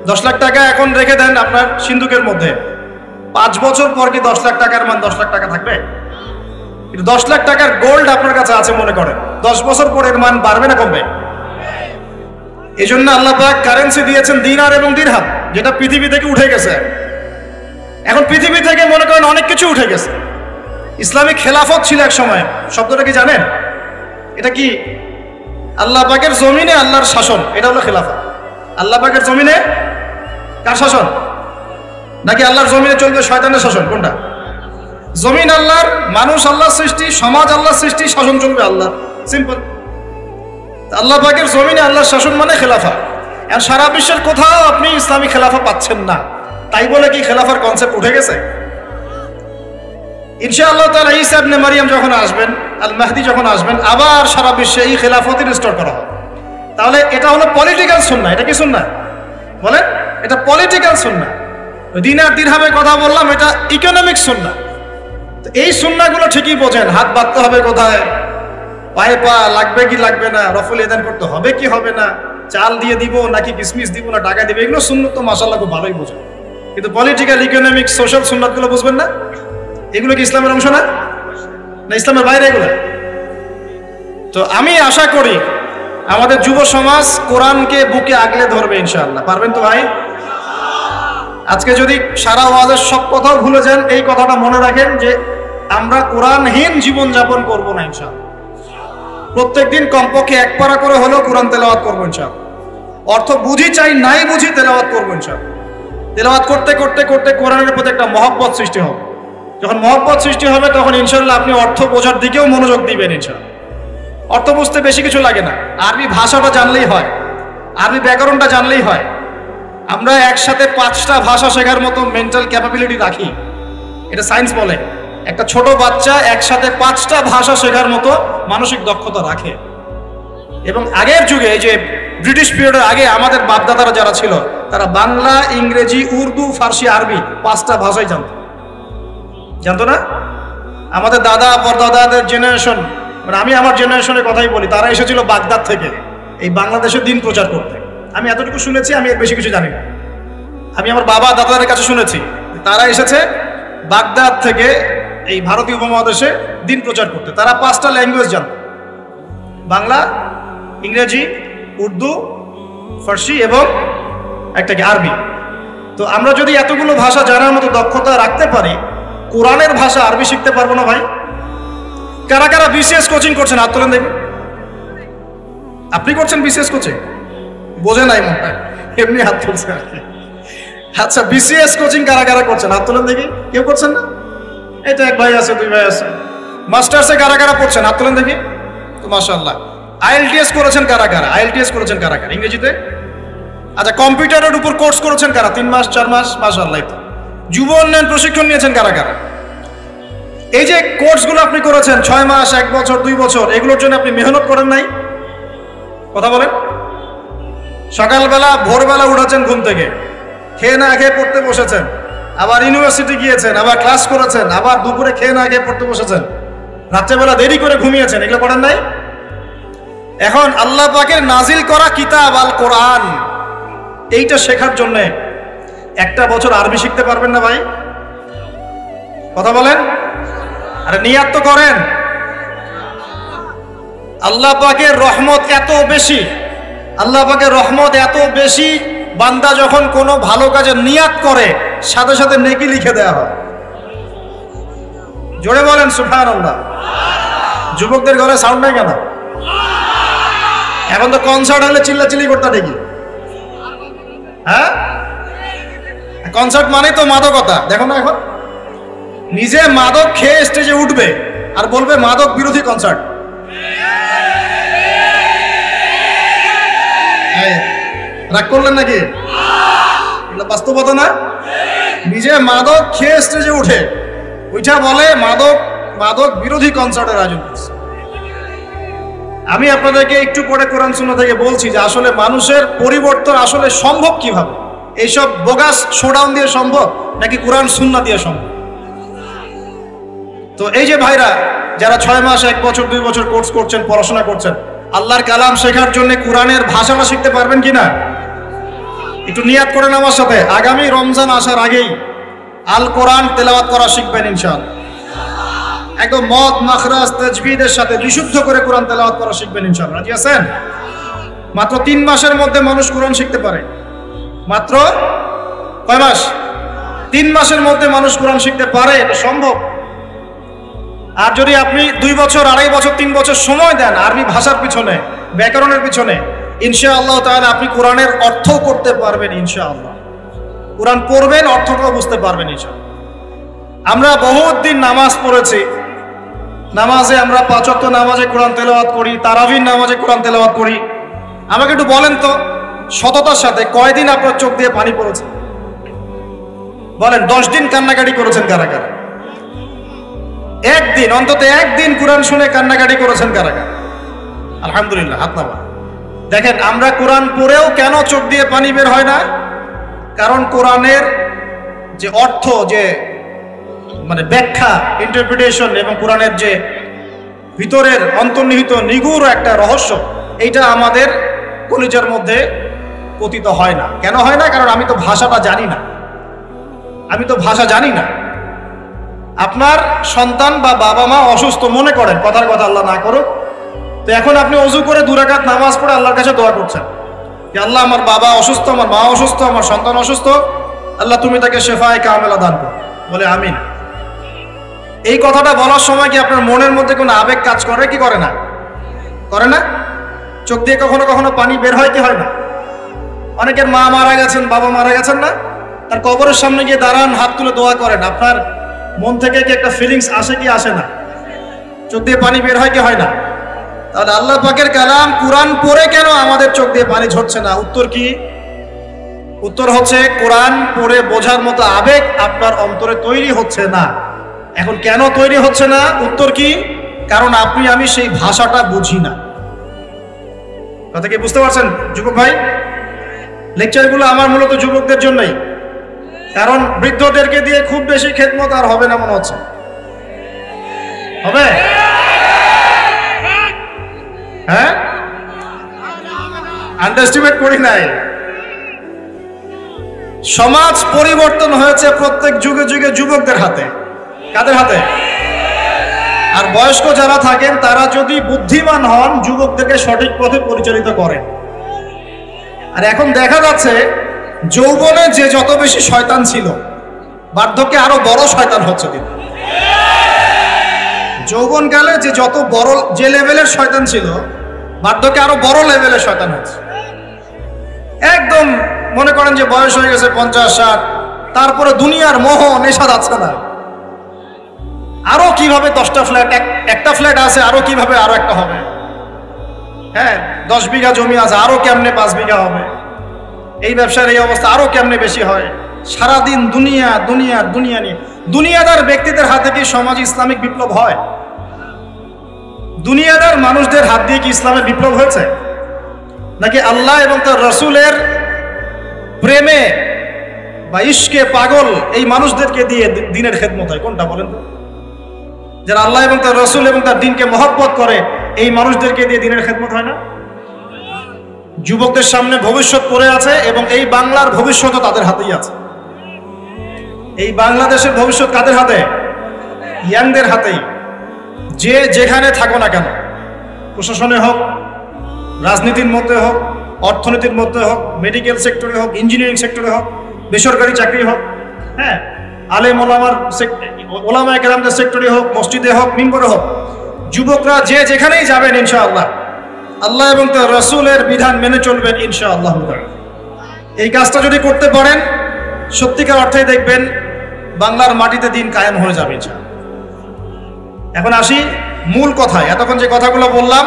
10 লাখ টাকা এখন রেখে দেন আপনার সিন্ধুকের মধ্যে, 5 বছর পর কি 10 লাখ টাকার মান 10 লাখ টাকা থাকবে? কিন্তু 10 লাখ টাকার গোল্ড আপনার কাছে আছে মনে করেন, 10 বছর পর এর মান বাড়বে না কমবে? এই জন্য আল্লাহ পাক কারেন্সি দিয়েছেন দিনার এবং দিরহাম, যেটা পৃথিবী থেকে উঠে গেছে। এখন পৃথিবী থেকে মনে করেন অনেক কিছু উঠে গেছে। ইসলামিক খেলাফত ছিল এক সময়, শব্দটা কি জানেন? এটা কি? আল্লাহ পাকের জমিনে আল্লাহর শাসন, এটা হলো খেলাফত। আল্লাহ পাকের জমিনে কার শাসন? নাকি আল্লাহর জমিনে চলবে শয়তানের শাসন? কোনটা? জমিন আল্লাহর, মানুষ আল্লাহর সৃষ্টি, সমাজ আল্লাহর সৃষ্টি, শাসন চলবে আল্লাহ, সিম্পল। আল্লাহ পাকের জমিনে আল্লাহর শাসন মানে খেলাফা। আর সারা বিশ্বের কোথাও আপনি ইসলামী খেলাফা পাচ্ছেন না। তাই বলে কি খেলাফার কনসেপ্ট উঠে গেছে? ইনশাআল্লাহ তাআলা ঈসা ইবনে মারইয়াম যখন আসবেন, আল মাহদি যখন আসবেন, আবার সারা বিশ্বে এই খেলাফত রিস্টোর করা হবে। তাহলে এটা হলো পলিটিক্যাল সুন্নাহ। এটা কি সুন্নাহ বলেন? এটা পলিটিক্যাল সুন্নাহ। দিনার দিরহামের কথা বললাম, এটা ইকোনমিক সুন্নাহ। তো এই সুন্নাহগুলো ঠিকই বোঝেন। হাত বাঁধতে হবে কোথায়, পায়ে পা লাগবে কি লাগবে না, রফুল এদান করতে হবে কি হবে না, চাল দিয়ে দিব নাকি কিসমিস দিব না টাকা দিব, এগুলো সুন্নাত তো মাশাআল্লাহ খুব ভালোই বোঝেন। কিন্তু পলিটিক্যাল, ইকোনমিক, সোশ্যাল সুন্নাতগুলো বুঝবেন না। এগুলো কি ইসলামের অংশ না? ইসলামের বাইরে এগুলো? তো আমি আশা করি আমাদের যুব সমাজ কোরআনকে বুকে আগলে ধরবে ইনশাআল্লাহ। পারবেন তো ভাই? আজকে যদি সারা ওয়াজের সব কথাও ভুলে যান, এই কথাটা মনে রাখেন যে আমরা কোরআনহীন জীবন যাপন করবো না ইনশাআল্লাহ। প্রত্যেকদিন কমপক্ষে 1 পারা করে হলেও কোরআন তেলাওয়াত করবো ইনশাআল্লাহ। অর্থ বুঝি চাই নাই বুঝি তেলাওয়াত করবো ইনশাআল্লাহ। তেলাওয়াত করতে করতে করতে কোরআনের প্রতি একটা মহব্বত সৃষ্টি হবে। যখন মহব্বত সৃষ্টি হবে তখন ইনশাআল্লাহ আপনি অর্থ বোঝার দিকেও মনোযোগ দিবেন ইনশাআল্লাহ। অর্থ বুঝতে বেশি কিছু লাগে না, আরবি ভাষাটা জানলেই হয়, আরবি ব্যাকরণটা জানলেই হয়। আমরা একসাথে 5টা ভাষা শেখার মতো মেন্টাল ক্যাপাবিলিটি রাখি, এটা সায়েন্স বলে। একটা ছোট বাচ্চা একসাথে 5টা ভাষা শেখার মতো মানসিক দক্ষতা রাখে। এবং আগের যুগে, এই যে ব্রিটিশ পিরিয়ডের আগে, আমাদের বাপদাদারা যারা ছিল, তারা বাংলা, ইংরেজি, উর্দু, ফার্সি, আরবি 5টা ভাষাই জানতো না? আমাদের দাদা পরদাদাদের জেনারেশন, মানে আমি আমার জেনারেশনের কথাই বলি, তারা এসেছিল বাগদাদ থেকে এই বাংলাদেশের দিন প্রচার করতে। আমি এতটুকু শুনেছি, আমি এর বেশি কিছু জানি না। আমি আমার বাবা দাদাদের কাছে শুনেছি তারা এসেছে বাগদাদ থেকে এই ভারতীয় উপমহাদেশে দিন প্রচার করতে। তারা 5টা ল্যাঙ্গুয়েজ জানত, বাংলা, ইংরেজি, উর্দু, ফার্সি এবং একটা কি আরবি। তো আমরা যদি এতগুলো ভাষা জানার মতো দক্ষতা রাখতে পারি, কোরআনের ভাষা আরবি শিখতে পারবো না ভাই? কারা কারা বিসিএস কোচিং করছেন হাত তোলেন দেখি। আপনি করছেন বিসিএস কোচিং? বোঝে নাই মনে হয়, এমনি হাত তুলছে আর কি। আচ্ছা, বিসিএস কোচিং কারা কারা করছেন হাত তোলেন দেখি। কেউ করছেন না? এই তো এক ভাই আছে, 2 ভাই আছে। মাস্টার্সে কারা কারা পড়ছেন হাত তোলেন দেখি। তো মাশাআল্লাহ। আইএলটিএস করেছেন কারা কারা? আইএলটিএস করেছেন কারা কারা ইংরেজিতে? আচ্ছা, কম্পিউটারের উপর কোর্স করেছেন কারা? 3 মাস 4 মাস? মাশাআল্লাহ। যুব উন্নয়ন প্রশিক্ষণ নিয়েছেন কারা কারা? এই যে কোর্সগুলো আপনি করেছেন 6 মাস, 1 বছর, 2 বছর, এগুলোর জন্য আপনি মেহনত করেন নাই? কথা বলেন। সকালবেলা ভোরবেলা উঠেছেন ঘুম থেকে, খেয়ে না খেয়ে পড়তে বসেছেন, আবার ইউনিভার্সিটি গিয়েছেন, আবার ক্লাস করেছেন, আবার দুপুরে খেয়ে না খেয়ে পড়তে বসেছেন, রাত্রেবেলা দেরি করে ঘুমিয়েছেন, এগুলো করেন নাই? এখন আল্লাহ পাকের নাজিল করা কিতাব আল কোরআন, এইটা শেখার জন্য 1টা বছর আরবি শিখতে পারবেন না ভাই? কথা বলেন। আরে নিয়াত তো করেন। আল্লাহ পাকের রহমত এত বেশি, আল্লাহ পাকের রহমত এত বেশি, বান্দা যখন কোনো ভালো কাজে নিয়াত করে সাথে সাথে নেকি লিখে দেওয়া হয়। জোরে বলেন সুবহানাল্লাহ। যুবকদের ঘরে সাউন্ড নাই কেন? এখন তো কনসার্ট হলে চিল্লাচিল্লি করতে দেখি। হ্যাঁ, কনসার্ট মানে তো মাদকতা। দেখো না, এখন নিজে মাদক খেয়ে স্টেজে উঠবে আর বলবে মাদক বিরোধী কনসার্ট। রাগ করলেন নাকি? বাস্তবতা না? নিজে মাদক খেয়ে স্টেজে উঠে ওইটা বলে মাদক বিরোধী কনসার্টের আয়োজন করছে। আমি আপনাদেরকে একটু পরে কোরআন সুন্নাহ থেকে বলছি যে আসলে মানুষের পরিবর্তন আসলে সম্ভব কিভাবে। এইসব বোগাস শোডাউন দিয়ে সম্ভব নাকি কোরআন সুন্নাহ দিয়ে সম্ভব? তো এই যে ভাইরা যারা 6 মাস, 1 বছর, 2 বছর কোর্স করছেন, পড়াশোনা করছেন, আল্লাহর কালাম শেখার জন্য কোরআনের ভাষাটা শিখতে পারবেন কিনা? একটু নিয়াত করেন আমার সাথে, আগামী রমজান আসার আগেই আল কোরআন তেলাওয়াত করা শিখবেন ইনশাআল্লাহ। একদম মদ, মাখরাজ, তাজবিদের সাথে বিশুদ্ধ করে কোরআন তেলাওয়াত করা শিখবেন ইনশাআল্লাহ। রাজি আছেন? মাত্র 3 মাসের মধ্যে মানুষ কোরআন শিখতে পারে। মাত্র কয় মাস? 3 মাসের মধ্যে মানুষ কোরআন শিখতে পারে, এটা সম্ভব। আর যদি আপনি 2 বছর, 2.5 বছর, 3 বছর সময় দেন আরবি ভাষার পিছনে, ব্যাকরণের পিছনে, ইনশাআল্লাহ তাআলা আপনি কোরআনের অর্থ করতে পারবেন ইনশাআল্লাহ। কোরআন পড়বেন, অর্থটাও বুঝতে পারবেন ইনশাআল্লাহ। আমরা বহুত দিন নামাজ পড়েছি, নামাজে আমরা 5 ওয়াক্ত নামাজে কোরআন তেলাওয়াত করি, তারাবির নামাজে কোরআন তেলাওয়াত করি। আমাকে একটু বলেন তো সততার সাথে, কয়দিন আপনার চোখ দিয়ে পানি পড়েছে? বলেন। 10 দিন কান্নাকাটি করেছেন কারা কারা? একদিন, অন্তত একদিন কোরআন শুনে কান্নাকাটি করেছেন কারা কারা? আলহামদুলিল্লাহ, হাত নামা। দেখেন, আমরা কোরআন পড়েও কেন চোখ দিয়ে পানি বের হয় না? কারণ কোরআনের যে অর্থ, যে মানে ব্যাখ্যা, ইন্টারপ্রিটেশন, এবং কোরআনের যে ভিতরের অন্তর্নিহিত নিগুড় একটা রহস্য, এইটা আমাদের কলিজার মধ্যে পতিত হয় না। কেন হয় না? কারণ আমি তো ভাষাটা জানি না। আমি তো ভাষা জানি না। আপনার সন্তান বা বাবা মা অসুস্থ, মনে করেন, কথার কথা আল্লাহ না করুক, তো এখন আপনি ওযু করে 2 রাকাত নামাজ পড়ে আল্লাহর কাছে দোয়া করছেন যে আল্লাহ, আমার বাবা অসুস্থ, আমার মা অসুস্থ, আমার সন্তান অসুস্থ, আল্লাহ তুমি তাকে শেফায়ে কামেলা দান করো, বলে আমিন। এই কথাটা বলার সময় কি আপনার মনের মধ্যে কোনো আবেগ কাজ করে কি করে না? করে না? চোখ দিয়ে কখনো কখনো পানি বের হয় কি হয় না? অনেকের মা মারা গেছেন, বাবা মারা গেছেন না, তার কবরের সামনে গিয়ে দাঁড়ান, হাত তুলে দোয়া করেন, আপনার মন থেকে কি একটা ফিলিংস আসে কি আসে না? চোখ দিয়ে পানি বের হয় কি হয় না? তাহলে আল্লাহ পাকের কালাম কোরআন পড়ে কেন আমাদের চোখ দিয়ে পানি ঝরছে না? উত্তর কি? উত্তর হচ্ছে কোরআন পড়ে বোঝার মতো আবেগ আপনার অন্তরে তৈরি হচ্ছে না। এখন কেন তৈরি হচ্ছে না? উত্তর কি? কারণ আপনি আমি সেই ভাষাটা বুঝি না। কথা কি বুঝতে পারছেন যুবক ভাই? লেকচারগুলো আমার মূলত যুবকদের জন্যই, কারণ বৃদ্ধদেরকে দিয়ে খুব বেশি খেদমত আর হবে না মনে হচ্ছে। হবে? হ্যাঁ, আন্ডারস্টিমেট করি নাই। সমাজ পরিবর্তন হয়েছে প্রত্যেক যুগে যুগে যুবকদের হাতে। কাদের হাতে? আর বয়স্ক যারা থাকেন তারা যদি বুদ্ধিমান হন যুবকদেরকে সঠিক পথে পরিচালিত করেন। আর এখন দেখা যাচ্ছে যৌবনে যে যত বেশি শয়তান ছিল বার্ধক্যে আরো বড় শয়তান হচ্ছে দিন। যৌবনকালে যে যত বড় যে লেভেলের শয়তান ছিল বার্ধক্যে আরো বড় লেভেলের শয়তান হচ্ছে। একদম মনে করেন যে বয়স হয়ে গেছে 50-60, তারপরে দুনিয়ার মোহ নেশা যাচ্ছে না। আরো কিভাবে 10টা ফ্ল্যাট, একটা ফ্ল্যাট আছে আরো কিভাবে আরো একটা হবে, হ্যাঁ 10 বিঘা জমি আছে আরো কেমনে 5 বিঘা হবে, এই ব্যবসার এই অবস্থা আরো কেমনে বেশি হয়। সারাদিন দুনিয়া দুনিয়া দুনিয়া নিয়ে। দুনিয়াদার ব্যক্তিদের হাতে কি সমাজ ইসলামিক বিপ্লব হয়? দুনিয়াদার মানুষদের হাত দিয়ে কি ইসলামের বিপ্লব হয়েছে? নাকি আল্লাহ এবং তার রসুলের প্রেমে বা ইশকে পাগল এই মানুষদেরকে দিয়ে দিনের খেদমত হয়? কোনটা বলেন তো? যারা আল্লাহ এবং তার রসুল এবং তার দিনকে মহব্বত করে এই মানুষদেরকে দিয়ে দিনের খেদমত হয় না? যুবকদের সামনে ভবিষ্যৎ পড়ে আছে এবং এই বাংলার ভবিষ্যৎও তাদের হাতেই আছে। এই বাংলাদেশের ভবিষ্যৎ কাদের হাতে? ইয়াংদের হাতেই। যে যেখানে থাকো না কেন, প্রশাসনে হোক, রাজনীতির মধ্যে হোক, অর্থনীতির মধ্যে হোক, মেডিকেল সেক্টরে হোক, ইঞ্জিনিয়ারিং সেক্টরে হোক, বেসরকারি চাকরি হোক, হ্যাঁ আলেম ওলামায়ে কেরামদের সেক্টরে হোক, মসজিদে হোক, মিম্বরে হোক, যুবকরা যে যেখানেই যাবেন ইনশাআল্লাহ আল্লাহ এবং তার রাসূলের বিধান মেনে চলবেন ইনশাআল্লাহ। এই কাজটা যদি করতে পারেন সত্যিকার অর্থেই দেখবেন বাংলার মাটিতে দিন কায়েম হয়ে যাবে ইনশাআল্লাহ। এখন আসি মূল কথায়। এতক্ষণ যে কথাগুলো বললাম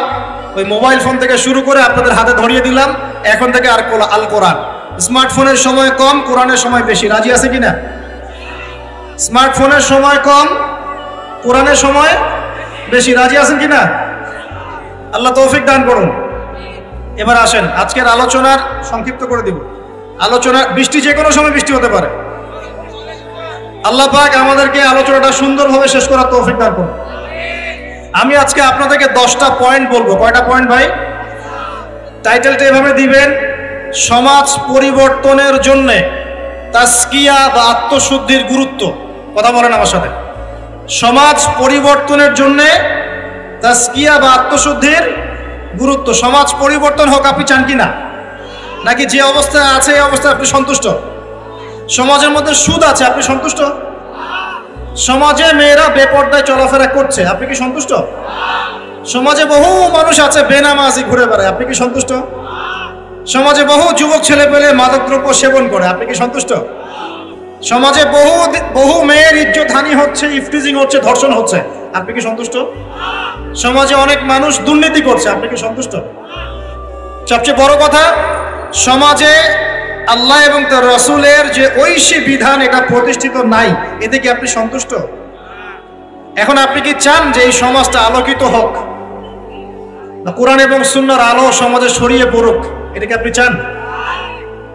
ওই মোবাইল ফোন থেকে শুরু করে আপনাদের হাতে ধরিয়ে দিলাম, এখন থেকে আর আল কোরআন। স্মার্টফোনের সময় কম, কোরআনের সময় বেশি। রাজি আছে কিনা? স্মার্টফোনের সময় কম, কোরআনের সময় বেশি। রাজি আছেন কিনা? আল্লাহ তৌফিক দান করুন। এবার আসেন আজকের আলোচনার সংক্ষিপ্ত করে দিব। আলোচনা বৃষ্টি যে কোনো সময় বৃষ্টি হতে পারে। আল্লাহ পাক আমাদেরকে আলোচনাটা সুন্দরভাবে শেষ করার তৌফিক দান করুন। আমি আজকে আপনাদেরকে 10টা পয়েন্ট বলবো। কয়টা পয়েন্ট ভাই? টাইটেলটা এভাবে দিবেন, সমাজ পরিবর্তনের জন্য তাজকিয়া বা আত্মশুদ্ধির গুরুত্ব। কথা বলেন আমার সাথে। সমাজ পরিবর্তনের জন্য তাজকিয়া বা আত্মশুদ্ধির গুরুত্ব। সমাজ পরিবর্তন হোক আপনি চান কিনা? নাকি যে অবস্থায় আছে এই অবস্থায় আপনি সন্তুষ্ট? সমাজের মধ্যে সুদ আছে, আপনি সন্তুষ্ট? সমাজে মেয়েরা বেপর্দায় চলাফেরা করছে, আপনি কি সন্তুষ্ট? সমাজে বহু মানুষ আছে বেনামাজি ঘুরে বেড়ায়, আপনি কি সন্তুষ্ট? সমাজে বহু যুবক ছেলে পেলে মাদকদ্রব্য সেবন করে, আপনি কি সন্তুষ্ট? সমাজে বহু মেয়ের ইজ্জতহানি হচ্ছে, ইফটিজিং হচ্ছে, ধর্ষণ হচ্ছে, আপনি কি সন্তুষ্ট? সমাজে অনেক মানুষ দুর্নীতি করছে, আপনি কি সন্তুষ্ট? সবচেয়ে বড় কথা, সমাজে আল্লাহ এবং তার রাসূলের যে ঐশী বিধান এটা প্রতিষ্ঠিত নাই, এতে কি আপনি সন্তুষ্ট? এখন আপনি কি চান যে এই সমাজটা আলোকিত হোক, কোরআন এবং সুন্নাহর আলো সমাজে ছড়িয়ে পড়ুক? এটা কি আপনি চান?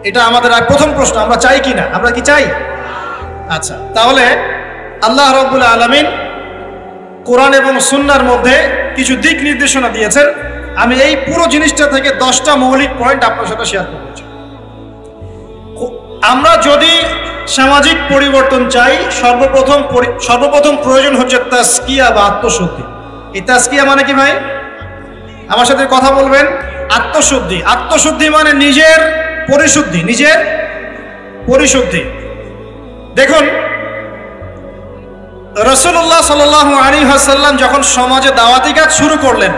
এটা আমাদের প্রথম প্রশ্ন, আমরা চাই কিনা? আমরা কি চাই? আচ্ছা, তাহলে আল্লাহ রাব্বুল আলামিন কোরআন এবং সুন্নাহর মধ্যে কিছু দিক নির্দেশনা দিয়েছেন। আমি এই পুরো জিনিসটা থেকে 10টা মৌলিক পয়েন্ট আপনার সাথে শেয়ার করব। আমরা যদি সামাজিক পরিবর্তন চাই, সর্বপ্রথম প্রয়োজন হচ্ছে তাজকিয়া বা আত্মশুদ্ধি। এই তাজকিয়া মানে কি ভাই? আমার সাথে কথা বলবেন। আত্মশুদ্ধি, আত্মশুদ্ধি মানে নিজের পরিশুদ্ধি, নিজের পরিশুদ্ধি। দেখুন রাসূলুল্লাহ সাল্লাল্লাহু আলাইহি ওয়াসাল্লাম যখন সমাজে দাওয়াতি কাজ শুরু করলেন,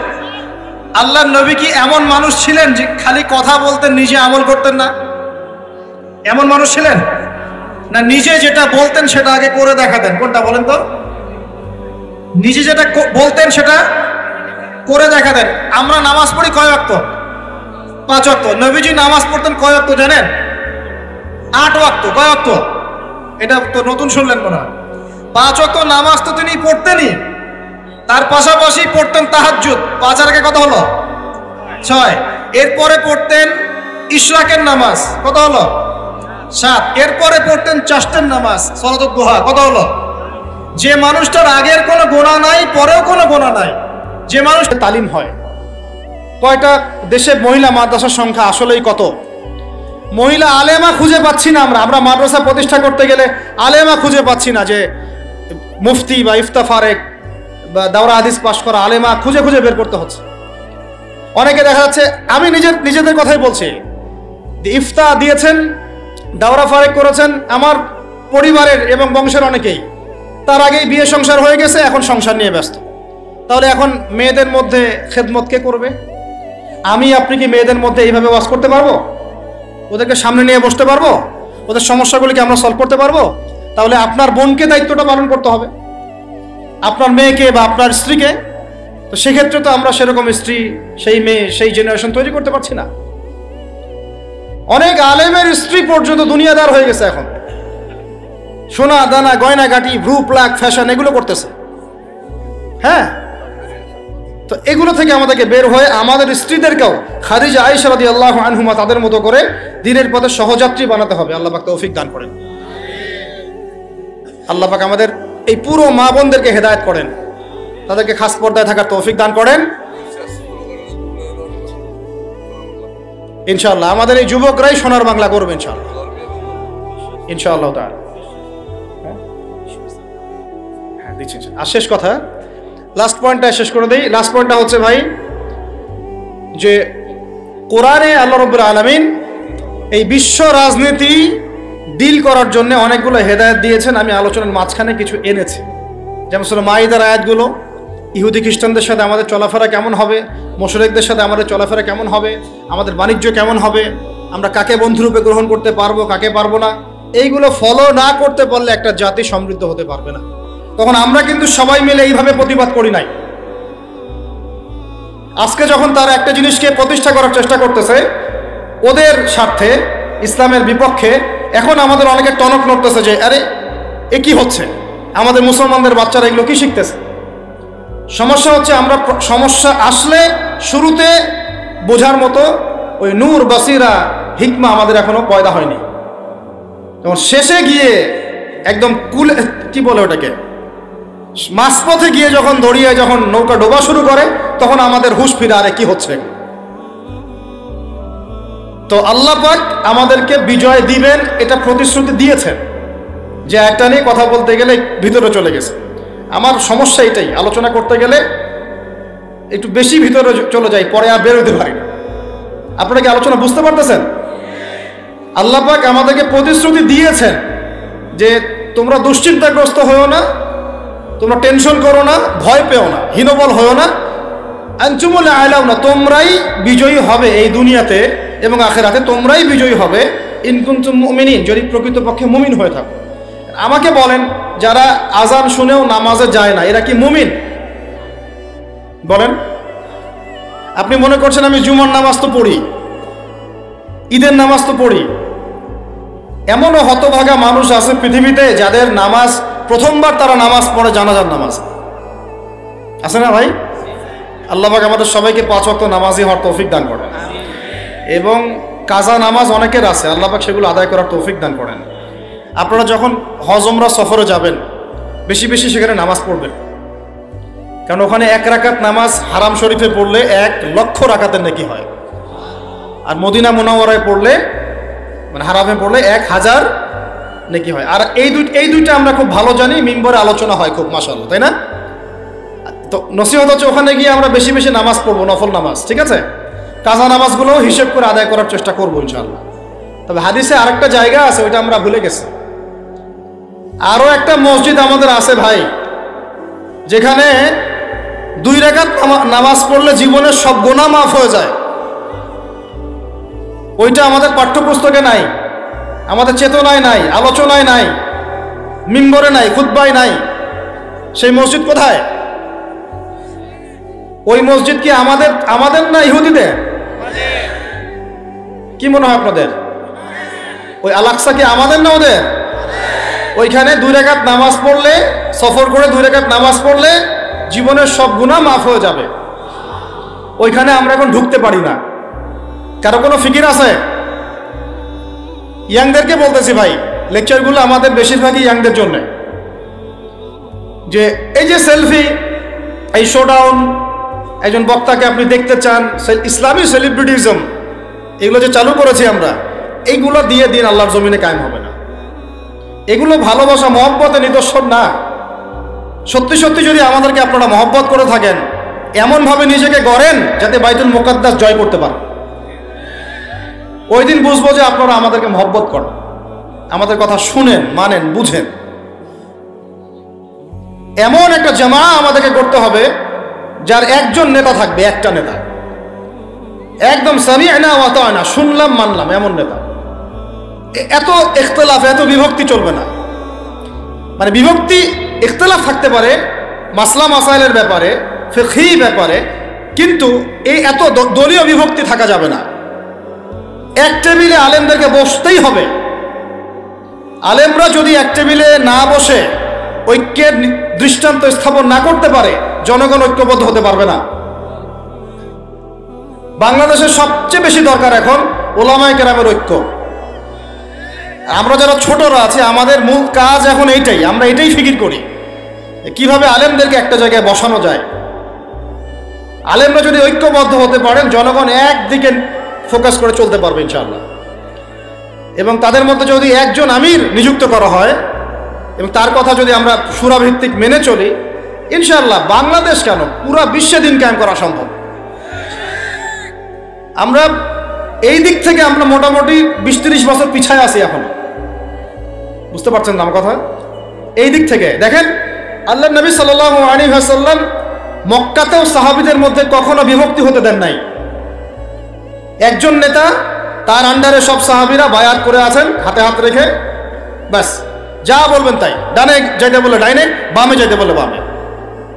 আল্লাহর নবী কি এমন মানুষ ছিলেন যে খালি কথা বলতেন, নিজে আমল করতেন না? এমন মানুষ ছিলেন না? নিজে যেটা বলতেন সেটা আগে করে দেখাতেন। কোনটা বলেন তো? নিজে যেটা বলতেন সেটা করে দেখাতেন। আমরা নামাজ পড়ি কয় ওয়াক্ত? 5 ওয়াক্ত। নবীজি নামাজ পড়তেন কয় ওয়াক্ত জানেন? 8 ওয়াক্ত। কয় ওয়াক্ত? এটা তো নতুন শুনলেন মনে হয়। 5 ওয়াক্ত নামাজ তো তিনি পড়তেনই, তার পাশাপাশি পড়তেন তাহাজ্জুদ। 5 আর আগে কত হলো? 6। এরপরে পড়তেন ইশরাকের নামাজ, কত হলো? 7। এরপরে পড়তেন চাষ্টের নামাজ, সালাতুদ দুহা, কত হলো? যে মানুষটার আগের কোনো গোনা নাই, পরেও কোনো গোনা নাই, যে মানুষ তালিম হয়। কয়টা দেশে মহিলা মাদ্রাসার সংখ্যা আসলেই কত? মহিলা আলেমা খুঁজে পাচ্ছি না, আমরা মাদ্রাসা প্রতিষ্ঠা করতে গেলে আলেমা খুঁজে পাচ্ছি না, যে মুফতি বা ইফতা ফারেক বা দাওরা হাদিস পাশ করা আলেমা খুঁজে খুঁজে বের করতে হচ্ছে। অনেকে দেখা যাচ্ছে, আমি নিজেদের কথাই বলছি, ইফতা দিয়েছেন, দাওরা ফারেক করেছেন আমার পরিবারের এবং বংশের অনেকেই, তার আগেই বিয়ে সংসার হয়ে গেছে, এখন সংসার নিয়ে ব্যস্ত। তাহলে এখন মেয়েদের মধ্যে খেদমত কে করবে? আমি আপনি কি মেয়েদের মধ্যে এইভাবে ওয়াজ করতে পারবো? ওদেরকে সামনে নিয়ে বসতে পারবো? ওদের সমস্যাগুলিকে আমরা সলভ করতে পারবো? তাহলে আপনার বোনকে দায়িত্বটা পালন করতে হবে, আপনার মেয়েকে বা আপনার স্ত্রীকে। তো সেক্ষেত্রে তো আমরা সেরকম স্ত্রী, সেই মেয়ে, সেই জেনারেশন তৈরি করতে পারছি না। অনেক আলেমের স্ত্রী পর্যন্ত দুনিয়াদার হয়ে গেছে, এখন সোনা দানা গয়না গাটি ভ্রু প্লাক ফ্যাশন এগুলো করতেছে। হ্যাঁ, তো এগুলো থেকে আমাদেরকে বের হয়ে আমাদের স্ত্রীদেরকেও খাদিজা আয়েশা রাদিয়াল্লাহু আনহুমা তাদের মতো করে দ্বীনের পথে সহযাত্রী বানাতে হবে। আল্লাহ পাক তৌফিক দান করেন। আল্লাহ পাক আমাদের এই পুরো মা বোনদেরকে হেদায়েত করেন, তাদেরকে খাস পর্দায় থাকার তৌফিক দান করেন ইনশাআল্লাহ। আমাদের এই যুবকরাই সোনার বাংলা করবে ইনশাআল্লাহ, ইনশাআল্লাহ তাআলা। হ্যাঁ দিচ্ছি। আর শেষ কথা, লাস্ট পয়েন্টটা শেষ করে দেই। লাস্ট পয়েন্টটা হচ্ছে ভাই, যে কোরআনে আল্লাহ রাব্বুল আলামিন এই বিশ্ব রাজনীতি ডিল করার জন্য অনেকগুলো হেদায়েত দিয়েছেন। আমি আলোচনার মাঝখানে কিছু এনেছি, যেমন সূরা মাইদার আয়াতগুলো, ইহুদি খ্রিস্টানদের সাথে আমাদের চলাফেরা কেমন হবে, মুশরিকদের সাথে আমাদের চলাফেরা কেমন হবে, আমাদের বাণিজ্য কেমন হবে, আমরা কাকে বন্ধুরূপে গ্রহণ করতে পারবো, কাকে পারবো না, এইগুলো ফলো না করতে পারলে একটা জাতি সমৃদ্ধ হতে পারবে না। তখন আমরা কিন্তু সবাই মিলে এইভাবে প্রতিবাদ করি নাই। আজকে যখন তারা একটা জিনিসকে প্রতিষ্ঠা করার চেষ্টা করতেছে ওদের স্বার্থে, ইসলামের বিপক্ষে, এখন আমাদের অনেকে টনক নড়তেছে যে আরে এ কি হচ্ছে, আমাদের মুসলমানদের বাচ্চারা এগুলো কি শিখতেছে। সমস্যা হচ্ছে আমরা সমস্যা আসলে শুরুতে বোঝার মতো ওই নূর বাসিরা হিকমা আমাদের এখনো পয়দা হয়নি। তখন শেষে গিয়ে একদম কুলে, কি বলে ওটাকে, মাঝপথে গিয়ে যখন দড়িয়ে যখন নৌকা ডোবা শুরু করে, তখন আমাদের হুঁশ ফিরে আরে কি হচ্ছে। তো আল্লাহ পাক আমাদেরকে বিজয় দিবেন, এটা প্রতিশ্রুতি দিয়েছেন। যে একটা নিয়ে কথা বলতে গেলে ভিতরে চলে গেছে, আমার সমস্যা এটাই, আলোচনা করতে গেলে একটু বেশি ভিতরে চলে যাই, পরে আর বেরোতে পারি না। আপনারা কি আলোচনা বুঝতে পারতেছেন? আল্লাহ পাক আমাদেরকে প্রতিশ্রুতি দিয়েছেন যে তোমরা দুশ্চিন্তাগ্রস্ত হয়েও না, তোমরা টেনশন করো না, ভয় পেও না, হীনবল হয়েও না, আনতুমুল আ'লাউনা, তোমরাই বিজয়ী হবে এই দুনিয়াতে এবং আখিরাতে, তোমরাই বিজয়ী হবে ইন কুনতুম মুমিনিন, যদি প্রকৃতপক্ষে মুমিন হয়ে থাকো। আমাকে বলেন, যারা আজান শুনেও নামাজে যায় না, এরা কি মুমিন? বলেন। আপনি মনে করছেন আমি জুমার নামাজ তো পড়ি, ঈদের নামাজ তো পড়ি। এমনও হতভাগা মানুষ আছে পৃথিবীতে যাদের নামাজ প্রথমবার তারা নামাজ পড়ে জানাজার নামাজ, আছে না ভাই? আল্লাহ পাক আমাদের সবাইকে 5 ওয়াক্ত নামাজি হওয়ার তৌফিক দান করেন, এবং কাজা নামাজ অনেকের আছে, আল্লাহ পাক সেগুলো আদায় করার তৌফিক দান করেন। আপনারা যখন হজ উমরা সফরে যাবেন, বেশি বেশি সেখানে নামাজ পড়বেন, কারণ ওখানে 1 রাকাত নামাজ হারাম শরীফে পড়লে 1 লক্ষ রাকাতের নেকি হয়, আর মদিনা মুনাওয়ারায় পড়লে, মানে হারামে পড়লে 1000 নেকি হয়। আর এই দুইটা আমরা খুব ভালো জানি, মিম্বরে আলোচনা হয় খুব, মাশাআল্লাহ, তাই না? তো নসিহত হচ্ছে ওখানে গিয়ে আমরা বেশি বেশি নামাজ পড়বো, নফল নামাজ, ঠিক আছে? কাজা নামাজগুলো হিসেব করে আদায় করার চেষ্টা করবো ইনশাআল্লাহ। তবে হাদিসে আরেকটা জায়গা আছে, ওইটা আমরা ভুলে গেছি। আরো একটা মসজিদ আমাদের আছে ভাই, যেখানে 2 রাকাত নামাজ পড়লে জীবনের সব গুনাহ মাফ হয়ে যায়। ওইটা আমাদের পাঠ্যপুস্তকে নাই, আমাদের চেতনায় নাই, আলোচনায় নাই, মিম্বরে নাই, খুতবায় নাই। সেই মসজিদ কোথায়? ওই মসজিদ কি আমাদের না ইহুদিদের? কি মনে হয় আপনাদের? ওই আল-আকসা কি আমাদের না ওদের? ওইখানে 2 রাকাত নামাজ পড়লে, সফর করে 2 রাকাত নামাজ পড়লে জীবনের সব গুনাহ মাফ হয়ে যাবে। ওইখানে আমরা এখন ঢুকতে পারি না। কারো কোনো ফিকির আছে? ইয়াংদেরকে বলতেছি ভাই, লেকচারগুলো আমাদের বেশিরভাগই ইয়াংদের জন্য। যে এই যে সেলফি, এই শোডাউন, একজন বক্তাকে আপনি দেখতে চান, ইসলামী সেলিব্রিটিজম, এগুলো যে চালু করেছি আমরা, এইগুলো দিয়ে দিন আল্লাহর জমিনে কায়েম হবে না। এগুলো ভালোবাসা মহব্বতের নিদর্শন না। সত্যি সত্যি যদি আমাদেরকে আপনারা মহব্বত করে থাকেন, এমনভাবে নিজেকে গড়েন যাতে বাইতুল মুকাদ্দাস জয় করতে পারেন। ওই দিন বুঝবো যে আপনারা আমাদেরকে মহব্বত করেন, আমাদের কথা শুনেন, মানেন, বুঝেন। এমন একটা জামা আমাদেরকে করতে হবে যার একজন নেতা থাকবে, একটা নেতা, একদম সামি'না ওয়া আতা'না, শুনলাম মানলাম এমন নেতা। এত ইখতিলাফ, এত বিভক্তি চলবে না। মানে বিভক্তি ইখতিলাফ থাকতে পারে মাসলা মাসাইলের ব্যাপারে, ফিকহি ব্যাপারে, কিন্তু এই এত দলীয় বিভক্তি থাকা যাবে না। এক টেবিলে আলেমদেরকে বসতেই হবে। আলেমরা যদি এক টেবিলে না বসে ঐক্যের দৃষ্টান্ত স্থাপন না করতে পারে, জনগণ ঐক্যবদ্ধ হতে পারবে না। বাংলাদেশের সবচেয়ে বেশি দরকার এখন ওলামায়ে কেরামের ঐক্য। আমরা যারা ছোটরা আছি, আমাদের মূল কাজ এখন এইটাই, আমরা এটাই ফিকির করি কিভাবে আলেমদেরকে একটা জায়গায় বসানো যায়। আলেমরা যদি ঐক্যবদ্ধ হতে পারেন, জনগণ একদিকে ফোকাস করে চলতে পারবে ইনশাআল্লাহ। এবং তাদের মধ্যে যদি একজন আমির নিযুক্ত করা হয় এবং তার কথা যদি আমরা সূরাভিত্তিক মেনে চলি, ইনশাআল্লাহ বাংলাদেশ কেন পুরা বিশ্বে দিন কায়েম করা সম্ভব। আমরা এই দিক থেকে আমরা মোটামুটি 20-30 বছর পিছায় আছি এখন, বুঝতে পারছেন না আমার কথা? এই দিক থেকে দেখেন, আল্লাহ নবী সাল্লাল্লাহু আলাইহি ওয়াসাল্লাম মক্কাতেও সাহাবীদের মধ্যে কখনো বিভক্তি হতে দেন নাই। একজন নেতা, তার আন্ডারে সব সাহাবীরা বায়াত করে আছেন হাতে হাত রেখে, ব্যাস যা বলবেন তাই। ডানে যাইতে বলে ডাইনে, বামে যাইতে বলে বামে।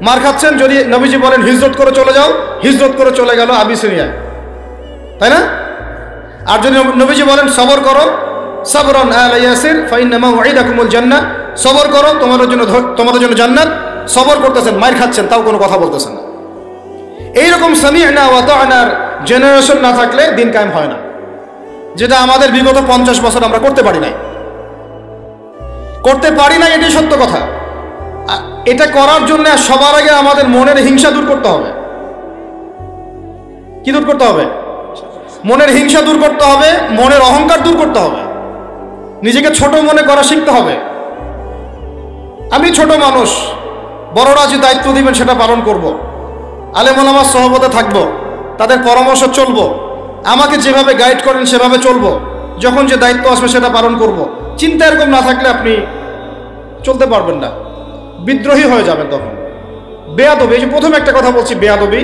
মার খাচ্ছেন, যদি নবীজি বলেন হিজরত করে চলে যাও, হিজরত করে চলে গেল আবিসিনিয়ায়, তাই না? আর যদি নবীজি বলেন সবর করো, সাবরান আলা ইয়াসির ফাইন্নামা ওয়াইদাকুমুল জান্নাহ, সবর করো তোমাদের জন্য জান্নাত, সবর করতেছেন, মার খাচ্ছেন, তাও কোনো কথা বলতেছেন না। এইরকম সামি'না ওয়া আতা'নার জেনারেশন না থাকলে দিন কায়েম হয় না, যেটা আমাদের বিগত 50 বছর আমরা করতে পারি নাই। এটাই সত্য কথা। এটা করার জন্য সবার আগে আমাদের মনের হিংসা দূর করতে হবে। কি দূর করতে হবে? মনের হিংসা দূর করতে হবে, মনের অহংকার দূর করতে হবে, নিজেকে ছোট মনে করা শিখতে হবে। আমি ছোট মানুষ, বড়রা যে দায়িত্ব দিবেন সেটা পালন করব। আলেম ওলামার সহবতে থাকবো, তাদের পরামর্শ চলবো, আমাকে যেভাবে গাইড করেন সেভাবে চলবো, যখন যে দায়িত্ব আসবে সেটা পালন করব। চিন্তা এরকম না থাকলে আপনি চলতে পারবেন না, বিদ্রোহী হয়ে যাবেন তখন। বেয়াদবি, এই যে প্রথম একটা কথা বলছি, বেয়াদবি।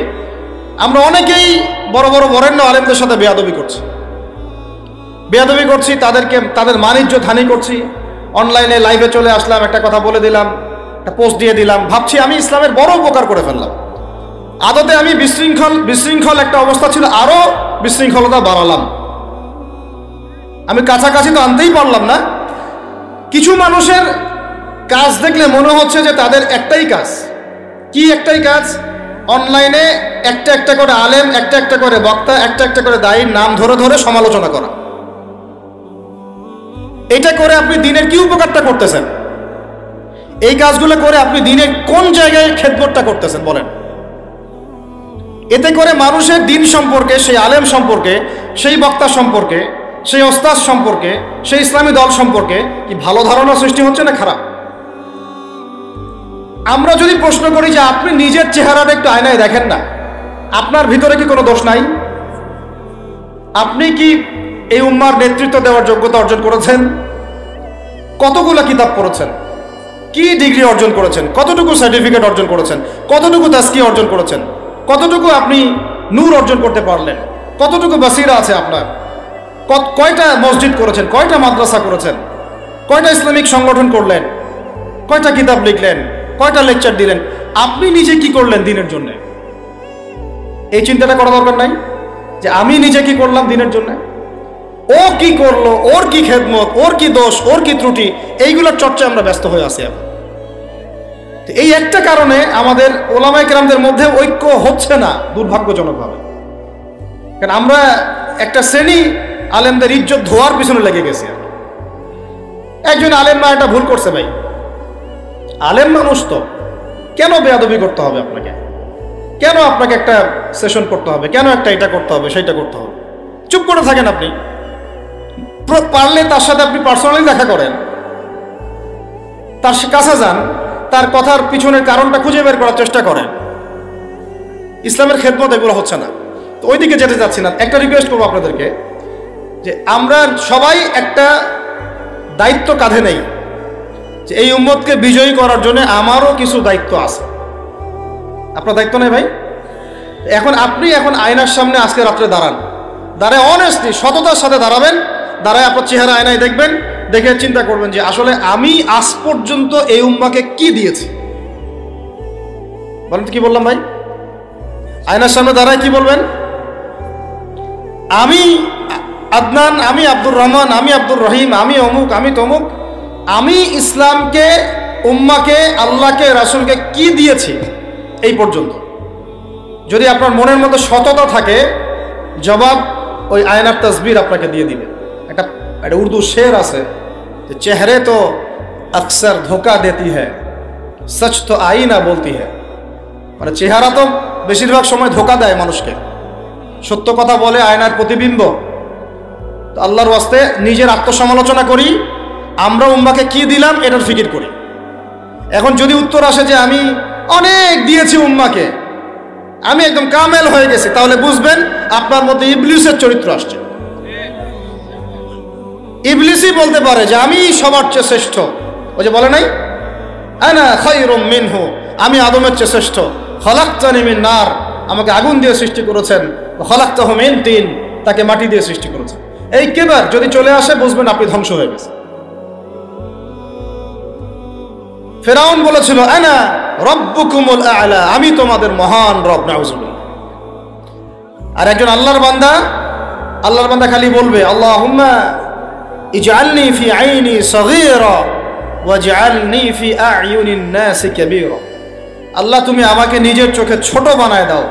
আমরা অনেকেই বড় বড় বরেণ্য আলেমদের সাথে বেয়াদবি করছি, তাদের মান-ইজ্জত হানি করছি। অনলাইনে লাইভে চলে আসলাম, একটা কথা বলে দিলাম, একটা পোস্ট দিয়ে দিলাম, ভাবছি আমি ইসলামের বড় উপকার করে ফেললাম। আদতে আমি বিশৃঙ্খল একটা অবস্থা ছিল, আরো বিশৃঙ্খলতা বাড়ালাম। আমি কাছাকাছি তো আনতেই পারলাম না। কিছু মানুষের কাজ দেখলে মনে হচ্ছে যে তাদের একটাই কাজ। কি একটাই কাজ? অনলাইনে একটা একটা করে আলেম, একটা একটা করে বক্তা, একটা একটা করে দায়ীর নাম ধরে ধরে সমালোচনা করা। এটা করে আপনি দিনের কি উপকারটা করতেছেন? এই কাজগুলো করে আপনি দিনের কোন জায়গায় খেদমতটা করতেছেন বলেন? এতে করে মানুষের দিন সম্পর্কে, সেই আলেম সম্পর্কে, সেই বক্তা সম্পর্কে, সেই ওস্তাদ সম্পর্কে, সেই ইসলামী দল সম্পর্কে কি ভালো ধারণা সৃষ্টি হচ্ছে না খারাপ? আমরা যদি প্রশ্ন করি যে আপনি নিজের চেহারাটা একটু আয়নায় দেখেন না, আপনার ভিতরে কি কোনো দোষ নাই? আপনি কি এই উম্মার নেতৃত্ব দেওয়ার যোগ্যতা অর্জন করেছেন? কতগুলো কিতাব পড়েছেন? কি ডিগ্রি অর্জন করেছেন? কতটুকু সার্টিফিকেট অর্জন করেছেন? কতটুকু তাজকিয়া অর্জন করেছেন? কতটুকু আপনি নূর অর্জন করতে পারলেন? কতটুকু বাসিরা আছে আপনার? কয়টা মসজিদ করেছেন? কয়টা মাদ্রাসা করেছেন? কয়টা ইসলামিক সংগঠন করলেন? কয়টা কিতাব লিখলেন? কয়টা লেকচার দিলেন? আপনি নিজে কি করলেন দিনের জন্য? এই চিন্তাটা করা দরকার নাই যে আমি নিজে কি করলাম দিনের জন্য, ও কি করলো, ওর কি খেদমত, ওর কি দোষ, ওর কি ত্রুটি, এইগুলোর চর্চায় আমরা ব্যস্ত হয়ে আছি এখন। এই একটা কারণে আমাদের ওলামায়ে কেরামদের মধ্যে ঐক্য হচ্ছে না দুর্ভাগ্যজনকভাবে। কারণ আমরা একটা শ্রেণী আলেমদের ইজ্জত ধোয়ার পিছনে লেগে গেছি। একজন আলেম না এটা ভুল করছে, ভাই আলেম মানুষ তো, কেন বেয়াদবি করতে হবে আপনাকে? কেন আপনাকে একটা সেশন করতে হবে? কেন একটা এটা করতে হবে, সেইটা করতে হবে? চুপ করে থাকেন আপনি, পারলে তার সাথে আপনি পার্সোনালি দেখা করেন, তার কাছে যান, তার কথার পিছনের কারণটা খুঁজে বের করার চেষ্টা করেন। ইসলামের খেদমত এগুলো হচ্ছে না, তো ওইদিকে যেতে যাচ্ছি না। একটা রিকোয়েস্ট করবো আপনাদেরকে, যে আমরা সবাই একটা দায়িত্ব কাঁধে নেই, যে এই উম্মতকে বিজয়ী করার জন্য আমারও কিছু দায়িত্ব আছে। আপনার দায়িত্ব নেই ভাই? আপনি আয়নার সামনে আজকে রাত্রে দাঁড়ায় অনেস্টলি সততার সাথে দাঁড়াবেন, দাঁড়ায় আপনার চেহারা আয়নায় দেখবেন, দেখে চিন্তা করবেন যে আসলে আমি আজ পর্যন্ত এই উম্মাকে কি দিয়েছি। বলেন তো কি বললাম ভাই? আয়নার সামনে দাঁড়ায় কি বলবেন? আমি আদনান, আমি আব্দুর রহমান, আমি আব্দুর রহিম, আমি অমুক, আমি তমুক, আমি ইসলামকে, উম্মাকে, আল্লাহকে, রাসূলকে কি দিয়েছি এই পর্যন্ত। যদি আপনার মনের মধ্যে সততা থাকে, জবাব ওই আয়নার তসবির আপনাকে দিয়ে দিবে। একটা উর্দু শের আছে যে চেহারে তো আকসর ধোকা দেতি হ্যায়, সচ তো আইনা বলতি হ্যায়। মানে চেহারা তো বেশিরভাগ সময় ধোকা দেয় মানুষকে, সত্য কথা বলে আয়নার প্রতিবিম্ব। তো আল্লাহর ওয়াস্তে নিজের আত্মসমালোচনা করি, আমরা উম্মাকে কি দিলাম এটার ফিকির করি। এখন যদি উত্তর আসে যে আমি অনেক দিয়েছি উম্মাকে, আমি একদম কামেল হয়ে গেছি, তাহলে বুঝবেন আপনার মধ্যে ইবলিসের চরিত্র আসছে। ইবলিসই বলতে পারে যে আমি সবার চেয়ে শ্রেষ্ঠ। ওই যে বলে নাই, আনা খায়রুম মিনহু, আমি আদমের চেয়ে শ্রেষ্ঠ। খলাকতানি মিন নার, আমাকে আগুন দিয়ে সৃষ্টি করেছেন। খলাকতাহু মিন তিন, তাকে মাটি দিয়ে সৃষ্টি করেছেন। এই কেবার যদি চলে আসে, বুঝবেন আপনি ধ্বংস হয়ে গেছে। ফেরাউন বলেছিল আনা রব্বুকুমুল আ'লা, আমি তোমাদের মহান রব। নাউজুবিল্লাহ। আর একজন আল্লাহর বান্দা খালি বলবে আল্লাহুম্মা ইজআলনি ফি আইনি সগীরা ওয়াজআলনি ফি আ'য়ুনিন নাসি কাবীরা। আল্লাহ তুমি আমাকে নিজের চোখে ছোট বানায় দাও,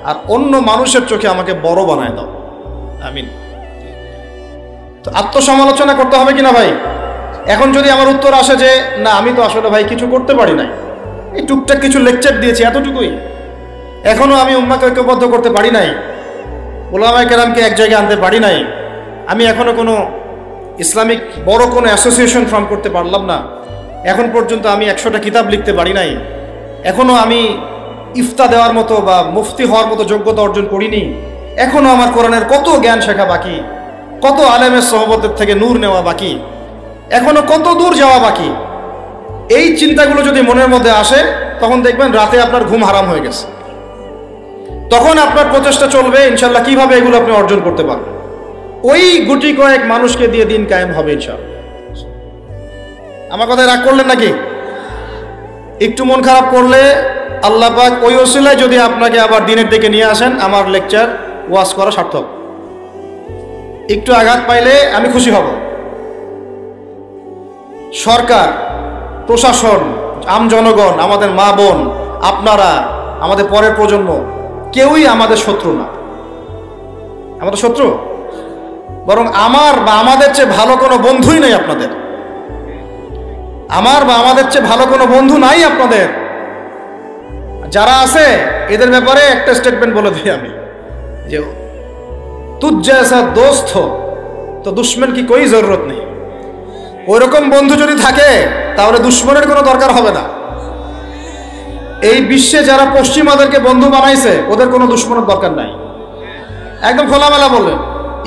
আর অন্য মানুষের চোখে আমাকে বড় বানায় দাও। আমিন। তো আত্মসমালোচনা করতে হবে কিনা ভাই? এখন যদি আমার উত্তর আসে যে না, আমি তো আসলে ভাই কিছু করতে পারি নাই, এই টুকটাক কিছু লেকচার দিয়েছি, এতটুকুই, এখনো আমি উম্মাকে ঐক্যবদ্ধ করতে পারি নাই, উলামায়ে কেরামকে এক জায়গায় আনতে পারি নাই, আমি এখনো কোনো ইসলামিক বড় কোনো অ্যাসোসিয়েশন ফর্ম করতে পারলাম না, এখন পর্যন্ত আমি 100টা কিতাব লিখতে পারি নাই, এখনো আমি ইফতা দেওয়ার মতো বা মুফতি হওয়ার মতো যোগ্যতা অর্জন করিনি, এখনো আমার কোরআনের কত জ্ঞান শেখা বাকি, কত আলেমের সহবতের থেকে নূর নেওয়া বাকি, এখনো কত দূর যাওয়া বাকি। এই চিন্তাগুলো যদি মনের মধ্যে আসে, তখন দেখবেন রাতে আপনার ঘুম হারাম হয়ে গেছে। তখন আপনার প্রচেষ্টা চলবে ইনশাল্লাহ কিভাবে এগুলো আপনি অর্জন করতে পারবেন। ওই গুটি কয়েক মানুষকে দিয়ে দিন কায়েম হবে ইনশাল্লাহ। আমার কথায় রাগ করলেন নাকি? একটু মন খারাপ করলে আল্লাহ পাক ওই ওসিলায় যদি আপনাকে আবার দিনের দিকে নিয়ে আসেন, আমার লেকচার ওয়াজ করা সার্থক। একটু আঘাত পাইলে আমি খুশি হব। সরকার, প্রশাসন, জনগণ, আমাদের মা বোন, আপনারা, আমাদের পরের প্রজন্ম, কেউই আমাদের শত্রু না। আমাদের শত্রু বরং আমার বা আমাদের চেয়ে ভালো কোনো বন্ধুই নেই আপনাদের। আমার বা আমাদের চেয়ে ভালো কোনো বন্ধু নাই আপনাদের। যারা আছে এদের ব্যাপারে একটা স্টেটমেন্ট বলে দিই আমি, যে তুঝ জैसा दोस्त हो तो दुश्मन की कोई जरूरत नहीं। ওইরকম বন্ধু যদি থাকে তাহলে দুশ্মনের কোনো দরকার হবে না। এই বিশ্বে যারা পশ্চিমাদেরকে বন্ধু বানাইছে ওদের কোনো দুশ্মনের দরকার নাই। একদম খোলামেলা বললেন,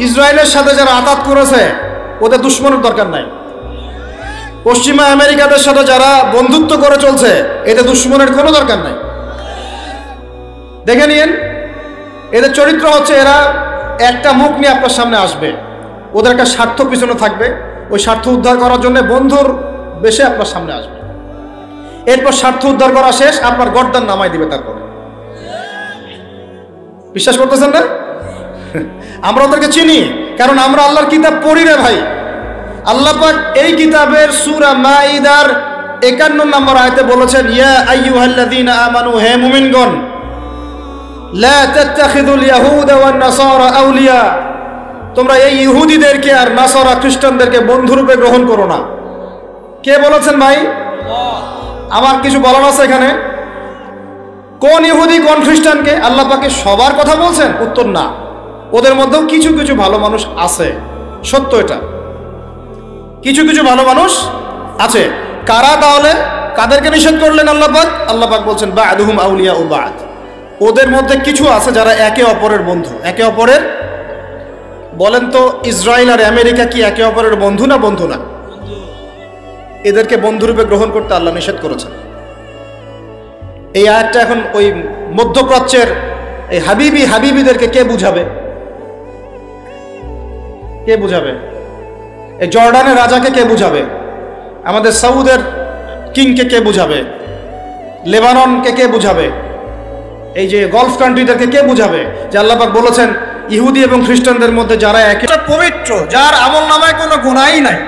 ইসরায়েলের সাথে যারা আতাত করেছে ওদের দুশ্মনের দরকার নাই। পশ্চিমা আমেরিকাদের সাথে যারা বন্ধুত্ব করে চলছে এদের দুশ্মনের কোনো দরকার নাই। দেখে নিন, এদের চরিত্র হচ্ছে এরা একটা মুখ নিয়ে আপনার সামনে আসবে, ওদের একটা স্বার্থ পিছনে থাকবে, ওই স্বার্থ উদ্ধার করার জন্য বন্ধুর বেশে আপনার সামনে আসবে। এরপর স্বার্থ উদ্ধার করা শেষ, আপনার গর্দান নামাই দিবে। তারপরে বিশ্বাস করতেছেন না? আমরা ওদেরকে চিনি, কারণ আমরা আল্লাহর কিতাব পড়ি রে ভাই। আল্লাহ পাক এই কিতাবের সূরা মাঈদার 51 নম্বর আয়াতে বলেছেন, ইয়া আইয়ুহাল্লাযীনা আমানু, হে মুমিনগণ, লা তাত্তাখিযুল ইয়াহুদা ওয়ান নাসারা আউলিয়া, তোমরা এই ইহুদিদেরকে আর নাসারা খ্রিস্টানদেরকে বন্ধুরূপে গ্রহণ করো না। কে বলেছেন ভাই? আমার কিছু বলার আছে এখানে? কোন ইহুদি কোন খ্রিস্টানকে? আল্লাহ পাকে সবার কথা বলছেন? উত্তর না, ওদের মধ্যেও কিছু কিছু ভালো মানুষ আছে, সত্য এটা। কিছু কিছু ভালো মানুষ আছে। কারা তাহলে? কাদেরকে নিষেধ করলেন আল্লাহ পাক? আল্লাহ পাক বলছেন বা'দুহুম আউলিয়াউ বা'দ, ওদের মধ্যে কিছু আছে যারা একে অপরের বন্ধু। একে অপরের, বলেন তো ইসরায়েল আর আমেরিকা কি একে অপরের বন্ধু না বন্ধু না? এদেরকে বন্ধুরূপে গ্রহণ করতে আল্লাহ নিষেধ করেছেন। এই আয়াতটা এখন ওই মধ্যপ্রাচ্যের এই হাবিবিদেরকে কে বুঝাবে? কে বুঝাবে? এই জর্ডানের রাজাকে কে বুঝাবে? আমাদের সৌদের কিংকে কে বুঝাবে? লেবাননকে কে বুঝাবে? এই যে গলফ কান্ট্রিদেরকে কে বুঝাবে যে আল্লাহ পাক বলেছেন ইহুদি এবং খ্রিস্টানদের মধ্যে যারা একটা পবিত্র, যার আমল নামায় কোনো গুনাহই নাই,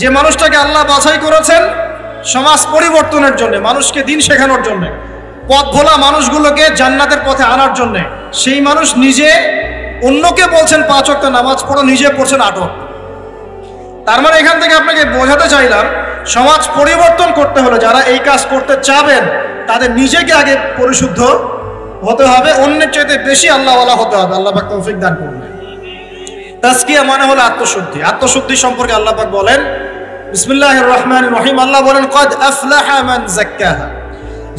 যে মানুষটাকে আল্লাহ বাছাই করেছেন সমাজ পরিবর্তনের জন্য, মানুষকে দিন শেখানোর জন্য, পথ ভোলা মানুষগুলোকে জান্নাতের পথে আনার জন্য, সেই মানুষ নিজে অন্যকে বলছেন 5 ওয়াক্ত নামাজ পড়ো, নিজে পড়ছেন 8 ওয়াক্ত। তার মানে এখান থেকে আপনাকে বোঝাতে চাইলাম, সমাজ পরিবর্তন করতে হলে যারা এই কাজ করতে চাবেন তাদের নিজেকে আগে পরিশুদ্ধ হতে হবে, অন্যের চাইতে বেশি আল্লাহওয়ালা হতে হবে। আল্লাহ পাক তৌফিক দান করুন। তাজকিয়া মানে হলো আত্মশুদ্ধি। আত্মশুদ্ধি সম্পর্কে আল্লাহ পাক বলেন বিসমিল্লাহির রহমানির রহিম, আল্লাহ বলেন কদ আফলাহা মান যাক্কাহা,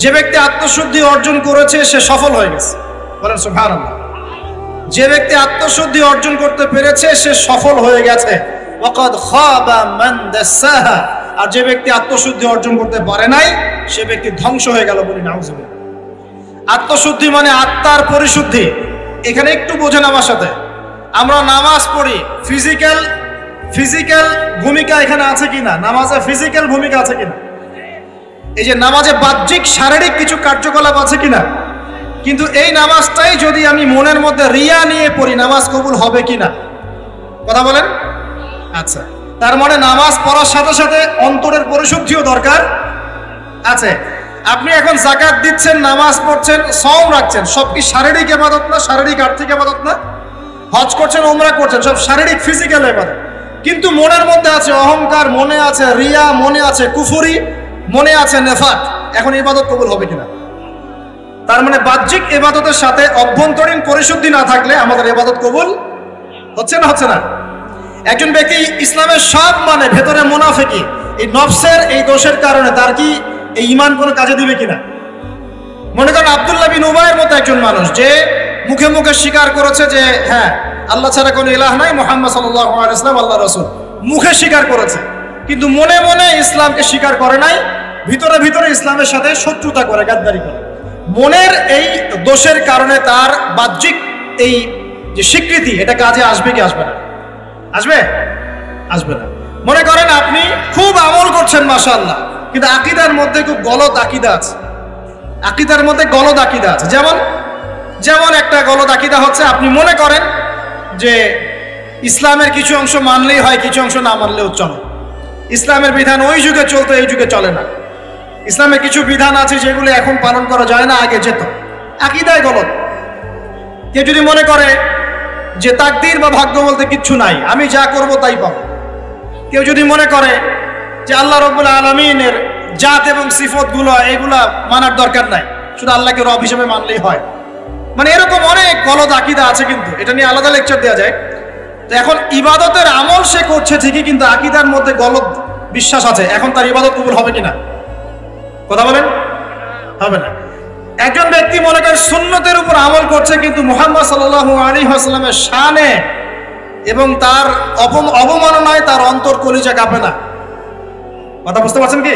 যে ব্যক্তি আত্মশুদ্ধি অর্জন করেছে সে সফল হয়ে গেছে। বলেন সুবহানাল্লাহ। যে ব্যক্তি আত্মশুদ্ধি অর্জন করতে পেরেছে সে সফল হয়ে গেছে। ওয়াকাদ খাবা মান দাসাহা, আর যে ব্যক্তি আত্মশুদ্ধি অর্জন করতে পারে নাই সে ব্যক্তি ধ্বংস হয়ে গেল। বলি নাউজুবিল্লাহ। আত্মশুদ্ধি মানে আত্মার পরিশুদ্ধি। এখানে একটু বোঝেন আমার সাথে, আমরা নামাজ পড়ি, ফিজিক্যাল ভূমিকা এখানে আছে কিনা? নামাজে ফিজিক্যাল ভূমিকা আছে কিনা? এই যে নামাজে বাহ্যিক শারীরিক কিছু কার্যকলাপ আছে কিনা? কিন্তু এই নামাজটাই যদি আমি মনের মধ্যে রিয়া নিয়ে পড়ি, নামাজ কবুল হবে কিনা? কথা বলেন। আচ্ছা, তার মানে নামাজ পড়ার সাথে সাথে অন্তরের পরিশুদ্ধিও দরকার আছে। আপনি এখন যাকাত দিচ্ছেন, নামাজ পড়ছেন, সওম রাখছেন, সব কি শারীরিক ইবাদত না? শারীরিক আর্থিক ইবাদত না? হজ করছেন, উমরা করছেন, সব শারীরিক ফিজিক্যাল ইবাদত। কিন্তু মনের মধ্যে আছে অহংকার, মনে আছে রিয়া, মনে আছে কুফরি, মনে আছে নেফাক, এখন ইবাদত কবুল হবে কিনা? তার মানে বাহ্যিক ইবাদতের সাথে অভ্যন্তরীণ পরিশুদ্ধি না থাকলে আমাদের ইবাদত কবুল হচ্ছে না। হচ্ছে না। একজন ব্যক্তি ইসলামের সব মানে ভেতরে মুনাফিকি, এই নফসের এই দোষের কারণে তার কি এই ঈমান কোনো কাজে দিবে কিনা? মনে করেন আব্দুল্লাহ বিন উবাইয়ের মতো একজন মানুষ যে মুখে মুখে স্বীকার করেছে যে হ্যাঁ আল্লাহ ছাড়া কোনো ইলাহ নাই, মুহাম্মদ সাল্লাল্লাহু আলাইহি ওয়াসাল্লাম আল্লাহর রাসূল, মুখে স্বীকার করেছে, কিন্তু মনে মনে ইসলামকে স্বীকার করে নাই, ভিতরে ভিতরে ইসলামের সাথে শত্রুতা করে, গাদ্দারি করে। মনের এই দোষের কারণে তার বাহ্যিক এই যে স্বীকৃতি, এটা কাজে আসবে কি আসবে না? আসবে? আসবে না। মনে করেন আপনি খুব আমল করছেন মাশাআল্লাহ, কিন্তু আকীদার মধ্যে খুব গলদ আকীদা আছে। আকীদার মধ্যে গলদ আকীদা আছে। যেমন একটা গলদ আকীদা হচ্ছে, আপনি মনে করেন যে ইসলামের কিছু অংশ মানলেই হয়, কিছু অংশ না মানলেও চলে। ইসলামের বিধান ওই যুগে চলতো, এই যুগে চলে না। ইসলামের কিছু বিধান আছে যেগুলো এখন পালন করা যায় না, আগে যেত। আকীদায় গলদ। কেউ যদি মনে করে যে তাকদীর বা ভাগ্য বলতে কিচ্ছু নাই, আমি যা করব তাই পাবো। কেউ যদি মনে করে যে আল্লাহ রাব্বুল আলামিনের জাত এবং সিফতগুলো এগুলা মানার দরকার নাই, শুধু আল্লাহকে রব হিসেবে মানলেই হয়, মানে এরকম অনেক গলদ আকীদা আছে। কিন্তু এটা নিয়ে আলাদা লেকচার দেওয়া যায়। তো এখন ইবাদতের আমল সে করছে ঠিকই, কিন্তু আকীদার মধ্যে গলদ বিশ্বাস আছে, এখন তার ইবাদত কবুল হবে কিনা? কথা বলেন। হবে না। একজন ব্যক্তি মনে করেন সুন্নতের উপর আমল করছে, কিন্তু মুহাম্মদ সাল্লাল্লাহু আলাইহি ওয়াসাল্লামের শানে এবং তার অবমাননায় তার অন্তর কলিজা কাঁপে না। কথা বুঝতে পারছেন কি?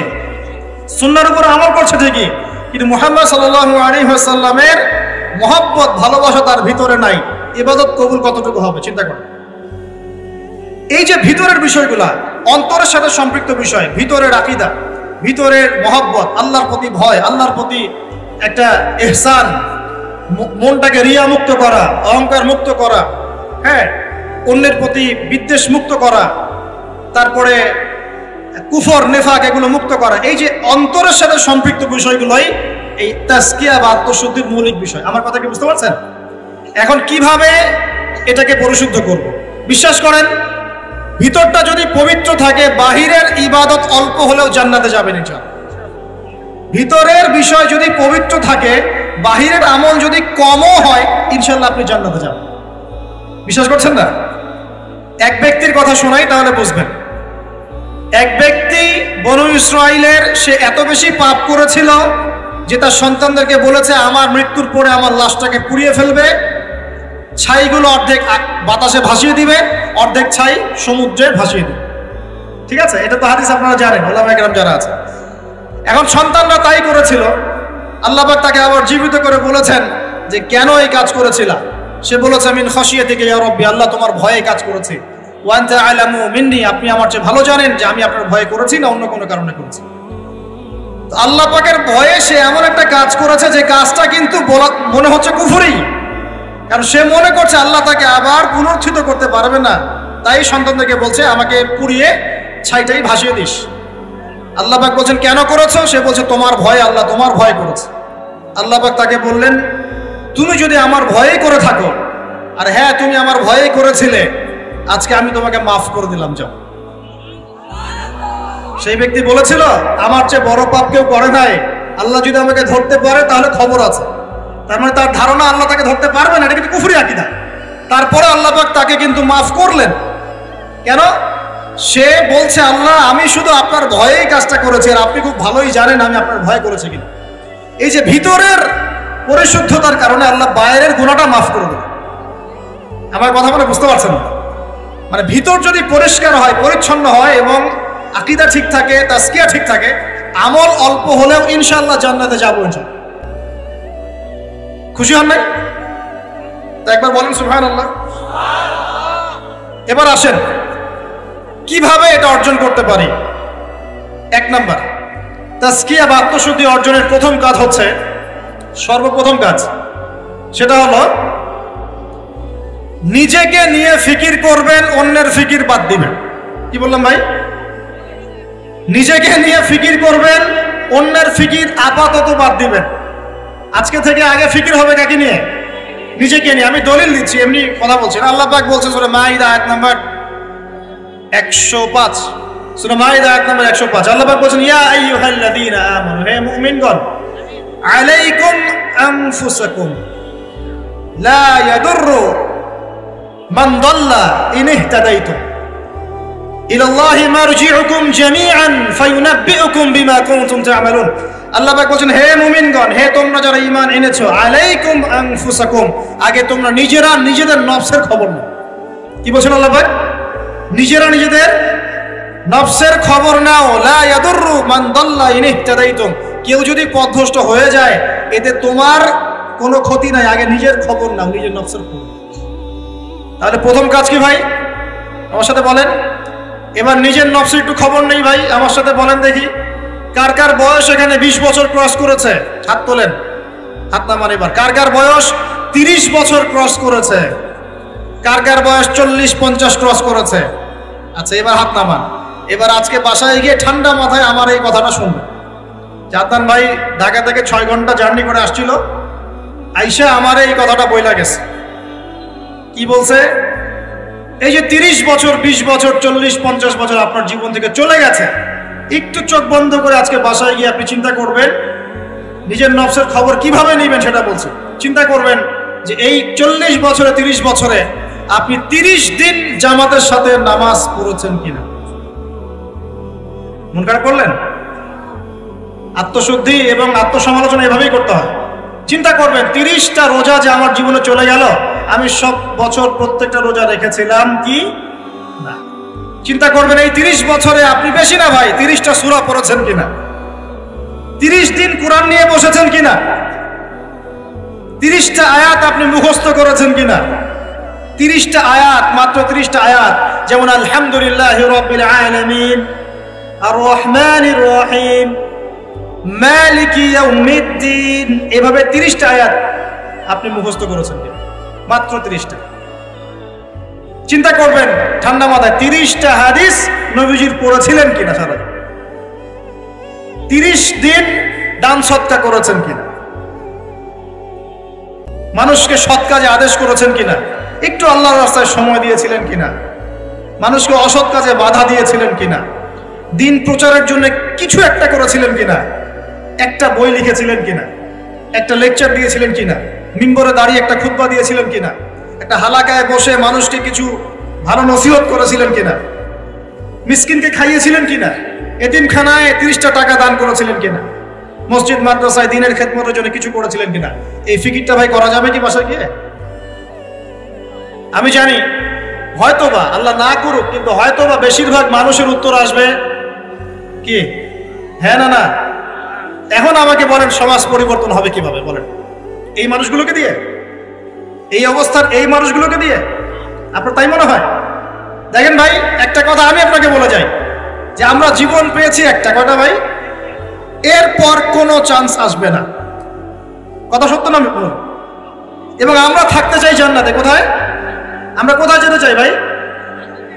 সুন্নাহর উপর আমল করছে ঠিকই, কিন্তু মুহাম্মদ সাল্লাল্লাহু আলাইহি ওয়াসাল্লামের মহব্বত, ভালোবাসা তার ভিতরে নাই। ইবাদত কবুল কতটুকু হবে চিন্তা করেন। এই যে ভিতরের বিষয়গুলা, অন্তরের সাথে সম্পৃক্ত বিষয়, ভিতরের আকীদা, ভিতরের মহব্বত, আল্লাহর প্রতি ভয়, আল্লাহর প্রতি একটা ইহসান, মনটাকে রিয়া মুক্ত করা, অহংকার মুক্ত করা, হ্যাঁ, অন্যের প্রতি বিদ্বেষ মুক্ত করা, তারপরে কুফর নেফাক এগুলো মুক্ত করা, এই যে অন্তরের সাথে সম্পৃক্ত বিষয়গুলোই এই তাজকিয়া বা আত্মশুদ্ধির মৌলিক বিষয়। আমার কথা কি বুঝতে পারছেন? এখন কিভাবে এটাকে পরিশুদ্ধ করব? বিশ্বাস করেন, ভিতরটা যদি পবিত্র থাকে, বাহিরের ইবাদত অল্প হলেও জান্নাতে যাবেন ইনশাআল্লাহ। ভিতরের বিষয় যদি পবিত্র থাকে, বাহিরের আমল যদি কমও হয়, ইনশাআল্লাহ আপনি জান্নাতে যাবেন। বিশ্বাস করছেন না? এক ব্যক্তির কথা শোনাই তাহলে বুঝবেন। এক ব্যক্তি বনু ইসরাইলের, সে এত বেশি পাপ করেছিল যে তার সন্তানদেরকে বলেছে আমার মৃত্যুর পরে আমার লাশটাকে পুড়িয়ে ফেলবে, ছাইগুলো অর্ধেক বাতাসে ভাসিয়ে দিবে, অর্ধেক ছাই সমুদ্রে ভাসিয়ে দিবে। ঠিক আছে, এটা তো হাদিস আপনারা জানেন, ওলামা কেরাম যারা আছে। এখন সন্তানরা তাই করেছিল। আল্লাহ পাক তাকে আবার জীবিত করে বলেছেন যে কেন এই কাজ করেছিল। সে বলেছে মিন খাশিয়াতিকা ইয়া রাব্বি, আল্লাহ তোমার ভয়ে কাজ করেছি। ওয়া আনতা আ'লামু মিন্নি, আপনি আমার চেয়ে ভালো জানেন যে আমি আপনার ভয়ে করেছি না অন্য কোনো কারণে করেছি। তো আল্লাহ পাকের ভয়ে সে এমন একটা কাজ করেছে যে কাজটা কিন্তু মনে হচ্ছে কুফরি, কারণ সে মনে করছে আল্লাহ তাকে আবার পুনরুত্থিত করতে পারবে না। তাই সন্তানদেরকে বলছে আমাকে পুড়িয়ে ছাইটাই ভাসিয়ে দিস। আল্লাহ পাক বলছেন কেন করেছো? সে বলছে তোমার ভয়, আল্লাহ তোমার ভয় করেছে। আল্লাহ পাক তাকে বললেন তুমি যদি আমার ভয়েই করে থাকো, আর হ্যাঁ তুমি আমার ভয়েই করেছিলে, আজকে আমি তোমাকে মাফ করে দিলাম, যাও। সেই ব্যক্তি বলেছিল আমার চেয়ে বড় পাপ কেউ করে নাই, আল্লাহ যদি আমাকে ধরতে পারে তাহলে খবর আছে। তার মানে তার ধারণা আল্লাহ তাকে ধরতে পারবে না, এটা কিন্তু কুফরি আকীদা। তারপরে আল্লাহ পাক তাকে কিন্তু মাফ করলেন। কেন? সে বলছে আল্লাহ আমি শুধু আপনার ভয়েই কাজটা করেছি, আর আপনি খুব ভালোই জানেন আমি আপনার ভয় করেছি কিনা। এই যে ভিতরের পরিশুদ্ধতার কারণে আল্লাহ বাইরের গুনাহটা মাফ করে দেবে। আমার কথা বলে বুঝতে পারছেন? মানে ভিতর যদি পরিষ্কার হয়, পরিচ্ছন্ন হয় এবং আকীদা ঠিক থাকে, তাসকিয়া ঠিক থাকে, আমল অল্প হলেও ইনশাআল্লাহ জান্নাতে যাবো ইনশাআল্লাহ। খুশি হন নাই? তো একবার বলেন সুবহানাল্লাহ। এবার আসেন কিভাবে এটা অর্জন করতে পারি। এক নাম্বার, তাসকিয়া বা আত্মশুদ্ধি অর্জনের প্রথম কাজ হচ্ছে, সর্বপ্রথম কাজ সেটা হলো নিজেকে নিয়ে ফিকির করবেন, অন্যের ফিকির বাদ দিবেন। কি বললাম ভাই? নিজেকে নিয়ে ফিকির করবেন, অন্যের ফিকির আপাতত বাদ দিবেন। আজকে থেকে আগে ফিকির হবে কাকে নিয়ে? নিজেকে নিয়ে। আমি দলিল দিচ্ছি, এমনি কথা বলছি না। আল্লাহ পাক বলছেন সূরা মাইদা আয়াত নাম্বার 105, সূরা মাইদা আয়াত নাম্বার 105, আল্লাহ পাক বলছেন ইয়া আইয়ুহাল্লাযীনা আমানু, হে মুমিনগণ, আলাইকুম আনফুসাকুম লা ইয়াদুররু মান দাল্লা ইন ইহতাদাইতুম ইলাল্লাহি মারজিউকুম জামিআন ফায়ুনাব্বিউকুম বিমা কুনতুম তা'মালুন। আল্লাহ পাক বলছেন হে মুমিনগণ, হে তোমরা যারা ঈমান এনেছো, আলাইকুম আনফুসাকুম, আগে তোমরা নিজেরা নিজেদের নফসের খবর নাও। কি বলছেন আল্লাহ পাক? নিজেরা নিজেদের নফসের খবর নাও। লা ইয়াদুররু মান দাল্লা ইন ইহতাদাইতুম, কেউ যদি পথভ্রষ্ট হয়ে যায় এতে তোমার কোনো ক্ষতি নাই, আগে নিজের খবর নাও, নিজের নফসের খবর। তাহলে প্রথম কাজ কি ভাই? আমার সাথে বলেন। এবার নিজের নফসের একটু খবর নেই ভাই, আমার সাথে বলেন দেখি কার কার বয়স এখানে 20 বছর ক্রস করেছে? হাত তোলেন, হাত নামান। এবার কার কার বয়স 30 বছর ক্রস করেছে? কার কার বয়স 40-50 ক্রস করেছে? আচ্ছা এবার হাত নামান। এবার আজকে বাসায় গিয়ে ঠান্ডা মাথায় আমার এই কথাটা শুনবেন। জাতান ভাই ঢাকা থেকে 6 ঘন্টা জার্নি করে আসছিল, আইসা আমার এই কথাটা বইলা গেছে। কি বলছে? এই যে 30 বছর, 20 বছর, 40-50 বছর আপনার জীবন থেকে চলে গেছে, একটু চোখ বন্ধ করে আজকে বাসায় গিয়ে আপনি চিন্তা করবেন নিজের নফসের খবর কিভাবে নেবেন সেটা বলছে। চিন্তা করবেন যে এই 40 বছরে, 30 বছরে আপনি 30 দিন জামাতের সাথে নামাজ পড়েছেন কিনা। মন খারাপ করলেন? আত্মশুদ্ধি এবং আত্মসমালোচনা এভাবেই করতে হয়। চিন্তা করবেন 30টা রোজা যে আমার জীবনে চলে গেল, আমি সব বছর প্রত্যেকটা রোজা রেখেছিলাম কি না। চিন্তা করবেন এই 30 বছরে আপনি, বেশি না ভাই, 30টা সূরা পড়েছেন কিনা, 30 দিন কোরআন নিয়ে বসেছেন কিনা, 30টা আয়াত আপনি মুখস্থ করেছেন কিনা। 30টা আয়াত, মাত্র 30টা আয়াত, যেমন আলহামদুলিল্লাহি রাব্বিল আলামিন, আর রহমানির রহিম, মালিকি ইয়াউমিদ্দিন, এভাবে 30টা আয়াত আপনি মুখস্থ করেছেন কিনা, মাত্র 30টা। চিন্তা করবেন ঠান্ডা মাথায় 30টা হাদিস নবীজির পড়েছিলেন কিনা সারা, 30 দিন দান সৎকা করেছেন কিনা, মানুষকে সৎ কাজে আদেশ করেছেন কিনা, একটু আল্লাহর রাস্তায় সময় দিয়েছিলেন কিনা, মানুষকে অসৎ কাজে বাধা দিয়েছিলেন কিনা, দিন প্রচারের জন্য কিছু একটা করেছিলেন কিনা, একটা বই লিখেছিলেন কিনা, একটা লেকচার দিয়েছিলেন কিনা, মিম্বরে দাঁড়িয়ে একটা খুতবা দিয়েছিলেন কিনা, একটা হালাকায় বসে মানুষকে কিছু ভালো নসিহত করেছিলেন কিনা, মিসকিনকে খাইয়েছিলেন কিনা, এতিমখানায় 30টা টাকা দান করেছিলেন কিনা, মসজিদ মাদ্রাসায় দ্বীনের খেদমতের জন্য কিছু করেছিলেন কিনা, এই ফিকিরটা ভাই করা যাবে কি বাসায় গিয়ে? আমি জানি হয়তোবা, আল্লাহ না করুক, কিন্তু হয়তোবা বেশিরভাগ মানুষের উত্তর আসবে কি হ্যাঁ না না। এখন আমাকে বলেন সমাজ পরিবর্তন হবে কিভাবে বলেন? এই মানুষগুলোকে দিয়ে, এই অবস্থার এই মানুষগুলোকে দিয়ে? আপনার তাই মনে হয়? দেখেন ভাই, একটা কথা আমি আপনাকে বলে যাই, যে আমরা জীবন পেয়েছি একটা, কথা ভাই, এরপর কোনো চান্স আসবে না। কথা সত্য না? আমি বলুন। এবং আমরা থাকতে চাই জান্নাতে। কোথায়? আমরা কোথায় যেতে চাই ভাই?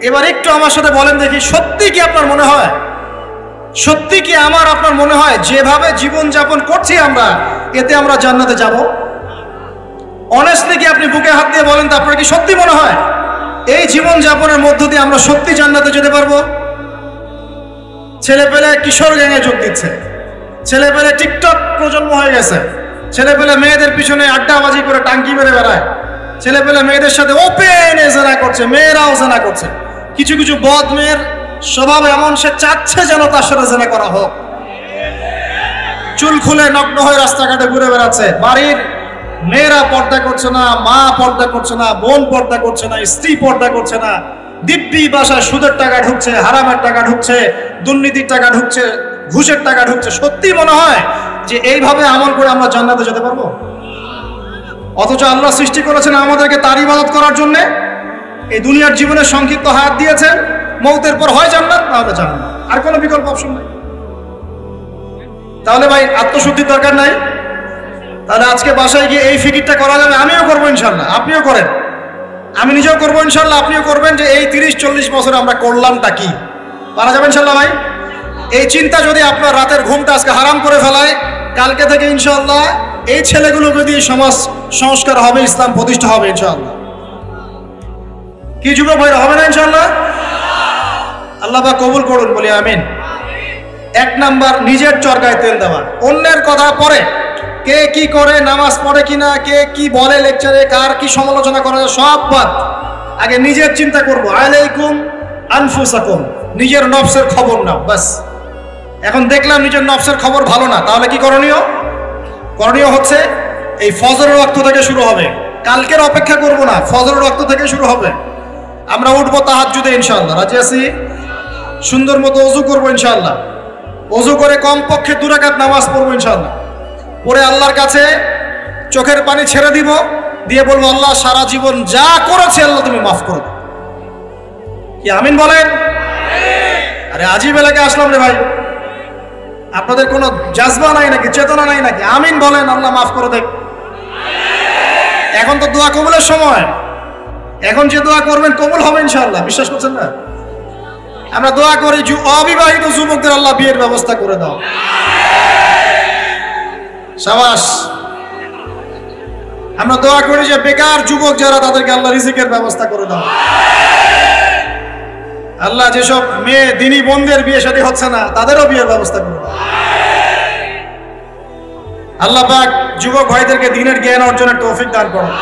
এবার একটু আমার সাথে বলেন দেখি, সত্যি কি আপনার মনে হয়, সত্যি কি আমার আপনার মনে হয় যেভাবে জীবন যাপন করছি আমরা, এতে আমরা জান্নাতে যাব? অনেস্টলি কি আপনি বুকে হাত দিয়ে বলেন তো, আপনার কি সত্যি মনে হয় এই জীবন যাপনের মধ্য দিয়ে আমরা সত্যি জান্নাতে যেতে পারবো? ছেলে পেলে কিশোর গ্যাংয়ে যোগ দিচ্ছে, ছেলে পেলে টিকটক প্রজন্ম হয়ে গেছে, ছেলে পেলে মেয়েদের পিছনে আড্ডাবাজি করে টাঙ্কি মেরে বেড়ায়, ছেলে পেলে মেয়েদের সাথে ওপেন জেনা করছে, মেয়েরাও জেনা করছে। কিছু কিছু বদ মেয়ের স্বভাব এমন, সে চাচ্ছে যেন তার সাথে জেনা করা হোক। চুল খুলে নগ্ন হয়ে রাস্তাঘাটে ঘুরে বেড়াচ্ছে। বাড়ির মেয়েরা পর্দা করছে না, মা পর্দা করছে না, বোন পর্দা করছে না, স্ত্রী পর্দা করছে না। দিব্যি বাসায় সুদের টাকা ঢুকছে, হারামের টাকা ঢুকছে, দুর্নীতির টাকা ঢুকছে, ঘুষের টাকা ঢুকছে। সত্যি মনে হয় যে এইভাবে আমল করে আমরা জান্নাতে যেতে পারবো? অথচ আল্লাহ সৃষ্টি করেছেন আমাদেরকে তার ইবাদত করার জন্য। এই দুনিয়ার জীবনে সংক্ষিপ্ত হায়াত দিয়েছেন, মৌতের পর হয় জান্নাত, তাহলে জান্নাত, আর কোনো বিকল্প অপশন নাই। তাহলে ভাই আত্মশুদ্ধির দরকার নাই? তাহলে আজকে বাসায় গিয়ে এই ফিকিরটা করা যাবে? আমিও করবো ইনশাল্লাহ, আপনিও করেন, আমি নিজেও করবো ইনশাল্লাহ, আপনিও করবেন, যে এই 30-40 বছর আমরা করলামটা কি? পারা যাবে ইনশাল্লাহ ভাই? এই চিন্তা যদি আপনার রাতের ঘুমটা আজকে হারাম করে ফেলায়, কালকে থেকে ইনশাল্লাহ এই ছেলেগুলোকে দিয়ে সমাজ সংস্কার হবে, ইসলাম প্রতিষ্ঠা হবে ইনশাআল্লাহ। কি যুবক ভাইরা, হবে না ইনশাআল্লাহ? আল্লাহ পাক কবুল করুন, বলি আমিন। 1 নাম্বার, নিজের চরকায় তেল দেওয়া। অন্যের কথা পরে, কে কি করে, নামাজ পড়ে কিনা, কে কি বলে লেকচারে, কার কি সমালোচনা করা যায়, সব বাদ। আগে নিজের চিন্তা করবো। আলাইকুম আনফুসাকুম, নিজের নফসের খবর নাও, বাস। এখন দেখলাম নিজের নফসের খবর ভালো না, তাহলে কি করণীয়? করণীয় হচ্ছে এই ফজরের ওয়াক্ত থেকে শুরু হবে। কালকের অপেক্ষা করব না, ফজরের ওয়াক্ত থেকে শুরু হবে। আমরা উঠবো তাহাজ্জুদে ইনশাআল্লাহ, রাজি আছি? সুন্দর মতো ওযু করবো ইনশাআল্লাহ, ওযু করে কমপক্ষে 2 রাকাত নামাজ পড়বো ইনশাআল্লাহ। পরে আল্লাহর কাছে চোখের পানি ছেড়ে দিব, দিয়ে বলবো, আল্লাহ সারা জীবন যা করেছে আল্লাহ তুমি মাফ করে দাও। কি আমিন বলেন? আরে আজীব এলাকায় আসলাম রে ভাই, আপনাদের কোনো জাজবা নাই নাকি, চেতনা নাই নাকি? আমিন বলেন, আল্লাহ মাফ করে দেখ। এখন তো দোয়া কবুলের সময়, এখন যে দোয়া করবেন কবুল হবে ইনশাআল্লাহ, বিশ্বাস করছেন না? আমরা দোয়া করি অবিবাহিত যুবকদের আল্লাহ বিয়ের ব্যবস্থা করে দাও, শাবাশ। আমরা দোয়া করি যে বেকার যুবক যারা, তাদেরকে আল্লাহ রিজিকের ব্যবস্থা করে দাও। আল্লাহ যেসব মেয়ে দিনী বোনদের বিয়ে শাদী হচ্ছে না, তাদেরও বিয়ের ব্যবস্থা করে দাও। আল্লাহ পাক যুবক ভাইদেরকে দ্বীনের জ্ঞান অর্জনের তৌফিক দান করুন।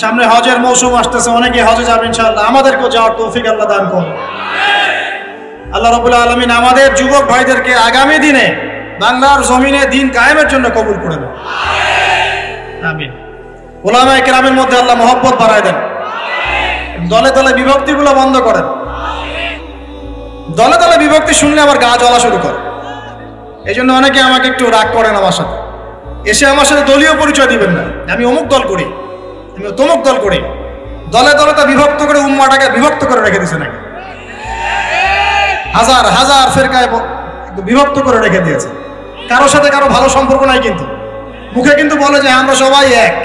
সামনে হজের মৌসুম আসতেছে, অনেকে হজে যাবে ইনশাআল্লাহ, আমাদেরকেও যাওয়ার তৌফিক আল্লাহ দান করুন। আল্লাহ রাব্বুল আলামিন আমাদের যুবক ভাইদেরকে আগামী দিনে বাংলার জমিনে দ্বীন কায়েমের জন্য কবুল করে দেন, আমিন। উলামায়ে কেরামের মধ্যে আল্লাহ মহব্বত বাড়ায় দেন, দলে দলে বিভক্তিগুলো বন্ধ করেন। দলে দলে বিভক্তি শুনলে আবার গা জ্বলা শুরু করে। এই জন্য অনেকে আমাকে একটু রাগ করেন আমার সাথে, এসে আমার সাথে দলীয় পরিচয় দিবেন না, আমি অমুক দল করি, আমি তমুক দল করি। দলে দলে তা বিভক্ত করে উম্মাটাকে বিভক্ত করে রেখে দিয়েছে নাকি? হাজার হাজার ফেরকায় বিভক্ত করে রেখে দিয়েছে। কারোর সাথে কারো ভালো সম্পর্ক নাই, কিন্তু মুখে কিন্তু বলে যে আমরা সবাই এক,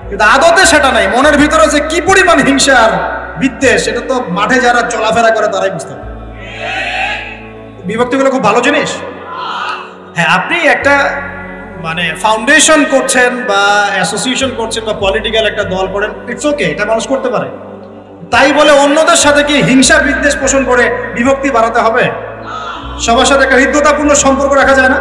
কিন্তু আদতে সেটা নাই। মনের ভিতরে যে কি পরিমাণ হিংসা আর বিদ্বেষ, সেটা তো মাঠে যারা চলাফেরা করে তারাই বুঝতে পারে। বিভক্তিগুলো খুব ভালো জিনিস। হ্যাঁ, আপনি একটা মানে ফাউন্ডেশন করছেন বা অ্যাসোসিয়েশন করছেন বা পলিটিক্যাল একটা দল করেন, ইটস ওকে, এটা মানুষ করতে পারে। তাই বলে অন্যদের সাথে কি হিংসা বিদ্বেষ পোষণ করে বিভক্তি বাড়াতে হবে? সবার সাথে একটা হৃদ্যতাপূর্ণ সম্পর্ক রাখা যায় না?